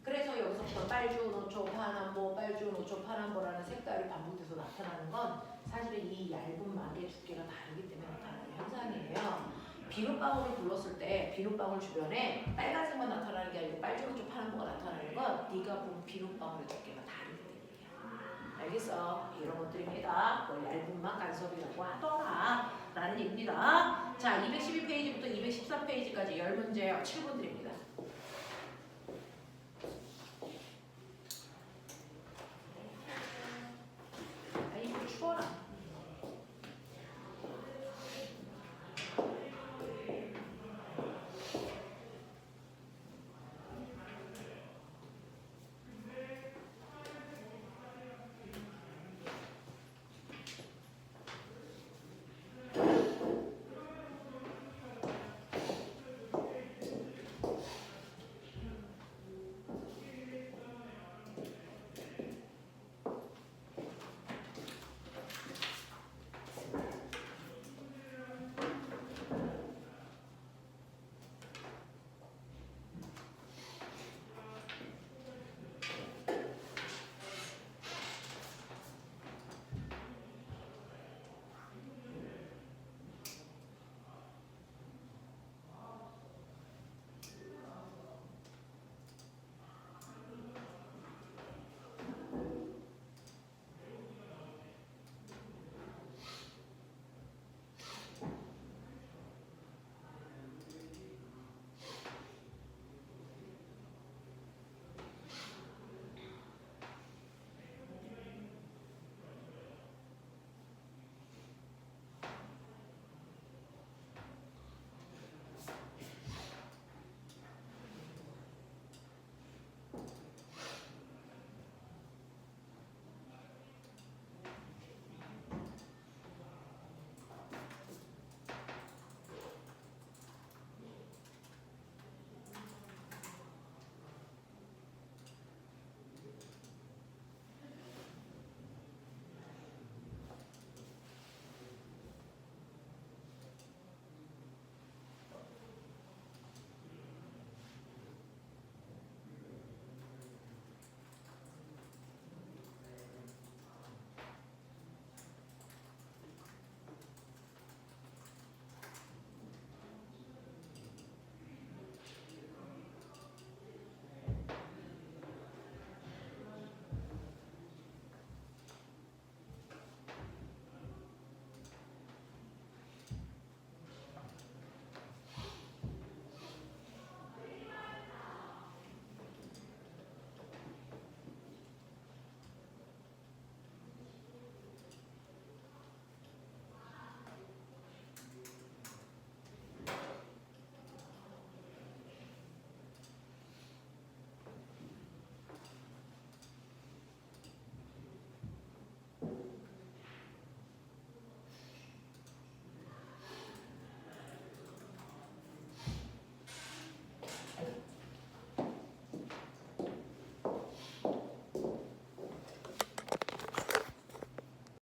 그래서 여기서부터 빨주, 노초, 파남보, 빨주, 노초, 파남보라는 색깔이 반복돼서 나타나는 건 사실은 이 얇은 막의 두께가 다르기 때문에 나타나는 현상이에요. 비눗방울을 불렀을 때 비눗방울 주변에 빨간색만 나타나는 게 아니고 빨주, 노초, 파남보가 나타나는 건 네가 본 비눗방울의 두께가 다르기 때문이야. 알겠어? 이런 것들입니다. 뭐 얇은만 간섭이라고 하더라 라는 얘기입니다. 자, 212페이지부터 214페이지까지 10문제 7분 드립니다.